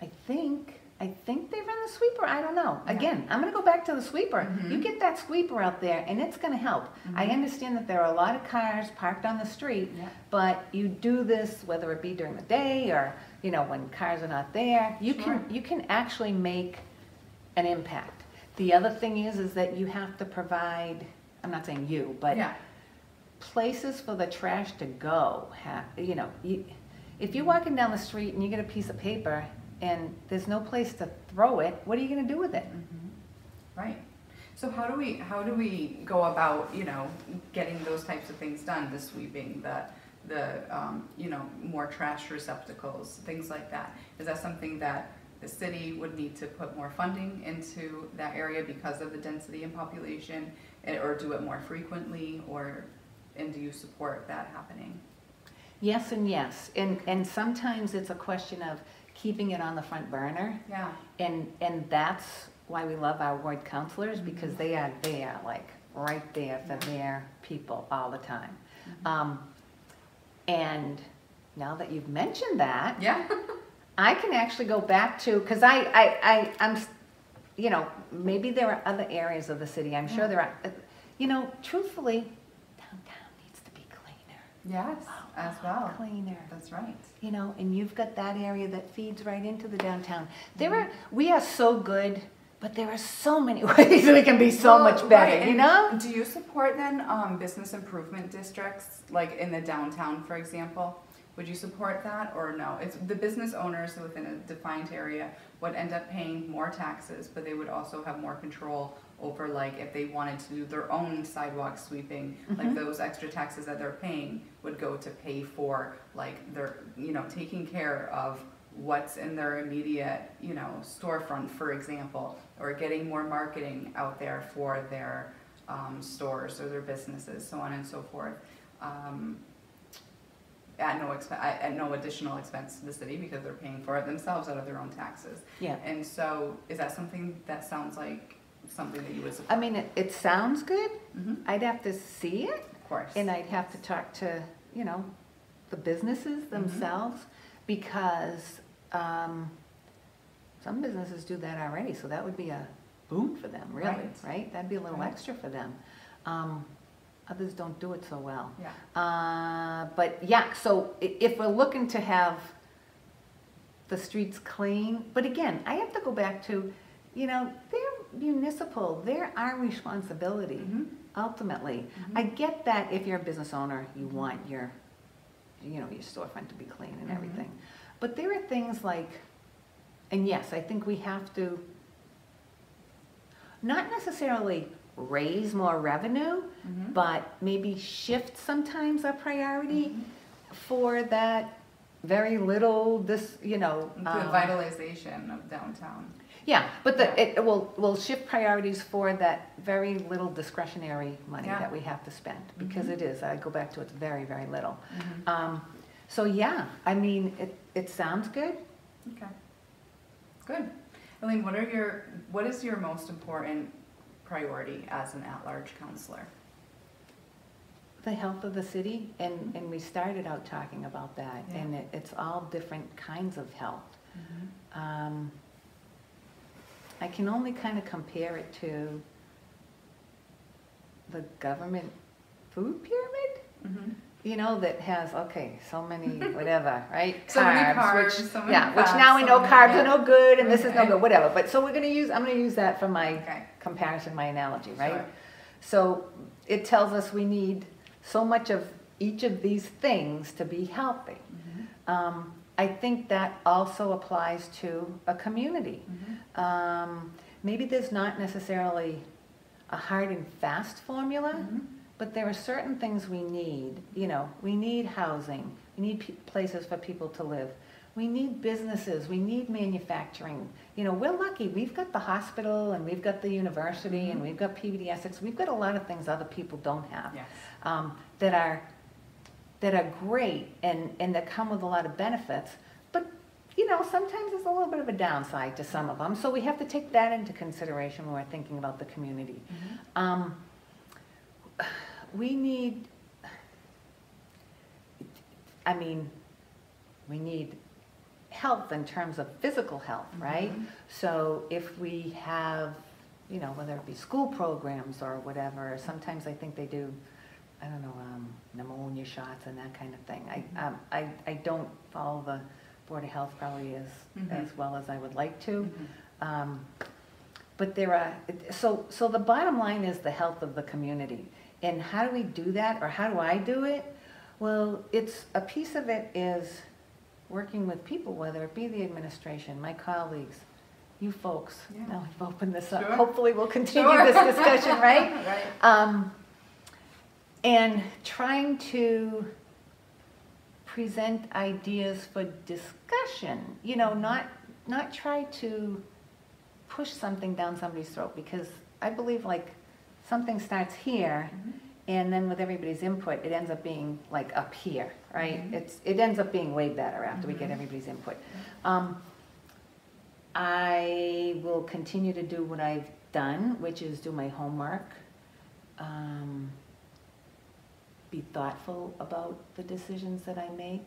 Speaker 2: I think they run the sweeper. I don't know. Again, I'm going to go back to the sweeper. You get that sweeper out there, and it's going to help. I understand that there are a lot of cars parked on the street, but you do this whether it be during the day or, you know, when cars are not there. You can actually make an impact. The other thing is that you have to provide. I'm not saying you, but places for the trash to go. You know, if you're walking down the street and you get a piece of paper and there's no place to throw it, what are you going to do with it?
Speaker 1: Right. So how do we go about, you know, getting those types of things done? The sweeping, the you know, more trash receptacles, things like that. Is that something that the city would need to put more funding into that area because of the density in population, or do it more frequently, and do you support that happening?
Speaker 2: Yes and yes, and sometimes it's a question of keeping it on the front burner. And that's why we love our ward counselors, because they are like right there for their people all the time. And now that you've mentioned that, I can actually go back to, because I'm, you know, maybe there are other areas of the city. I'm sure there are, you know, truthfully, downtown needs to be cleaner.
Speaker 1: Yes, as well.
Speaker 2: Cleaner.
Speaker 1: That's right.
Speaker 2: You know, and you've got that area that feeds right into the downtown. We are so good, but there are so many ways we can be so much better, you know?
Speaker 1: Do you support then business improvement districts, like in the downtown, for example? Would you support that or no? It's the business owners within a defined area would end up paying more taxes, but they would also have more control over, like, if they wanted to do their own sidewalk sweeping, like those extra taxes that they're paying would go to pay for, like, their, you know, taking care of what's in their immediate, you know, storefront, for example, or getting more marketing out there for their stores or their businesses, so on and so forth. At no additional expense to the city, because they're paying for it themselves out of their own taxes. And so, is that something that sounds like something that you would support?
Speaker 2: I mean, it sounds good. I'd have to see it.
Speaker 1: Of course.
Speaker 2: And I'd have to talk to, you know, the businesses themselves, because some businesses do that already, so that would be a boon for them, really, right? That'd be a little extra for them. Others don't do it so well. But yeah, so if we're looking to have the streets clean, but again, I have to go back to, you know, they're municipal, they're our responsibility, ultimately. I get that if you're a business owner, you want your, you know, your storefront to be clean and everything. But there are things like, and yes, I think we have to not necessarily raise more revenue, but maybe shift sometimes our priority for that very little, you know.
Speaker 1: The vitalization of downtown.
Speaker 2: Yeah, but we'll shift priorities for that very little discretionary money that we have to spend, because it is, I go back to it's very, very little. So yeah, I mean, it sounds good.
Speaker 1: Okay, good. Elaine, what is your most important priority as an at-large counselor?
Speaker 2: The health of the city, and we started out talking about that, and it's all different kinds of health. I can only kind of compare it to the government food pyramid, you know, that has, okay, so many whatever, right?
Speaker 1: So many carbs, so many fats,
Speaker 2: which now we know carbs are no good, and this is no
Speaker 1: Okay.
Speaker 2: good, whatever. But so I'm gonna use that for my comparison, my analogy, right?
Speaker 1: Sure.
Speaker 2: So it tells us we need so much of each of these things to be healthy. I think that also applies to a community. Maybe there's not necessarily a hard and fast formula, but there are certain things we need. You know, we need housing, we need places for people to live, we need businesses, we need manufacturing. You know, we're lucky, we've got the hospital, and we've got the university, and we've got PBDS, we've got a lot of things other people don't have. That are great and that come with a lot of benefits, but you know, sometimes there's a little bit of a downside to some of them, so we have to take that into consideration when we're thinking about the community. We need health in terms of physical health, right? So if we have, you know, whether it be school programs or whatever, sometimes I think they do, I don't know, pneumonia shots and that kind of thing. I don't follow the Board of Health probably as well as I would like to. But there are, so the bottom line is the health of the community. And how do we do that, or how do I do it? Well, it's, a piece of it is working with people, whether it be the administration, my colleagues, you folks. Now we've opened this up. Hopefully we'll continue this discussion, right? And trying to present ideas for discussion, you know, not try to push something down somebody's throat, because I believe like something starts here, and then with everybody's input, it ends up being like up here, right? It ends up being way better after we get everybody's input. I will continue to do what I've done, which is do my homework, be thoughtful about the decisions that I make,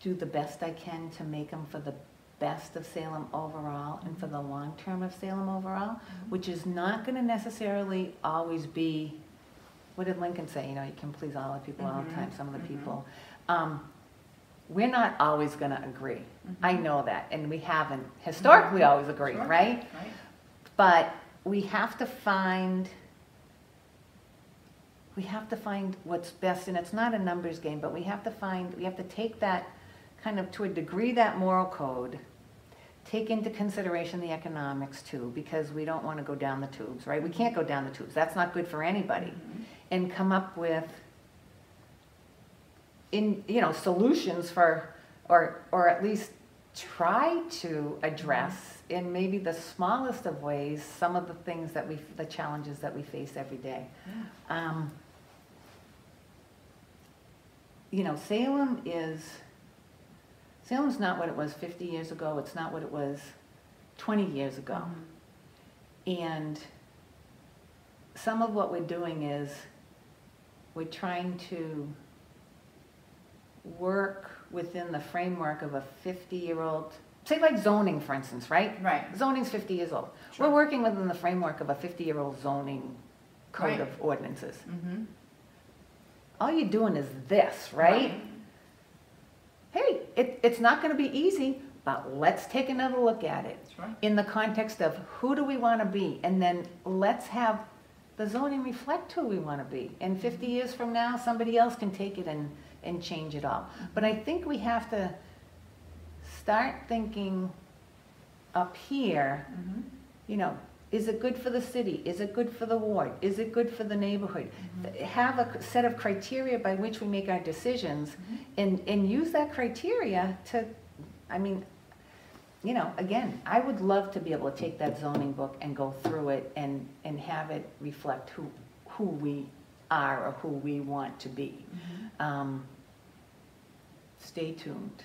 Speaker 2: do the best I can to make them for the best of Salem overall and for the long term of Salem overall, which is not going to necessarily always be, what did Lincoln say, you know, you can please all the people all the time, some of the people. We're not always going to agree. I know that, and we haven't historically always agreed, right? But we have to find what's best, and it's not a numbers game, but we have to take that kind of, to a degree, that moral code, take into consideration the economics too, because we don't want to go down the tubes, right? We can't go down the tubes. That's not good for anybody. And come up with, solutions for, or at least try to address in maybe the smallest of ways some of the things that the challenges that we face every day. You know, Salem's not what it was 50 years ago. It's not what it was 20 years ago. And some of what we're doing is we're trying to work within the framework of a 50-year-old, say like zoning, for instance, right? Zoning's 50 years old. We're working within the framework of a 50-year-old zoning code of ordinances. All you're doing is this, right? Hey, it's not going to be easy, but let's take another look at it in the context of who do we want to be, and then let's have the zoning reflect who we want to be. And 50 years from now, somebody else can take it and change it all. But I think we have to start thinking up here, you know, is it good for the city? Is it good for the ward? Is it good for the neighborhood? Have a set of criteria by which we make our decisions, and use that criteria to, I mean, you know, again, I would love to be able to take that zoning book and go through it and have it reflect who we are or who we want to be. Stay tuned.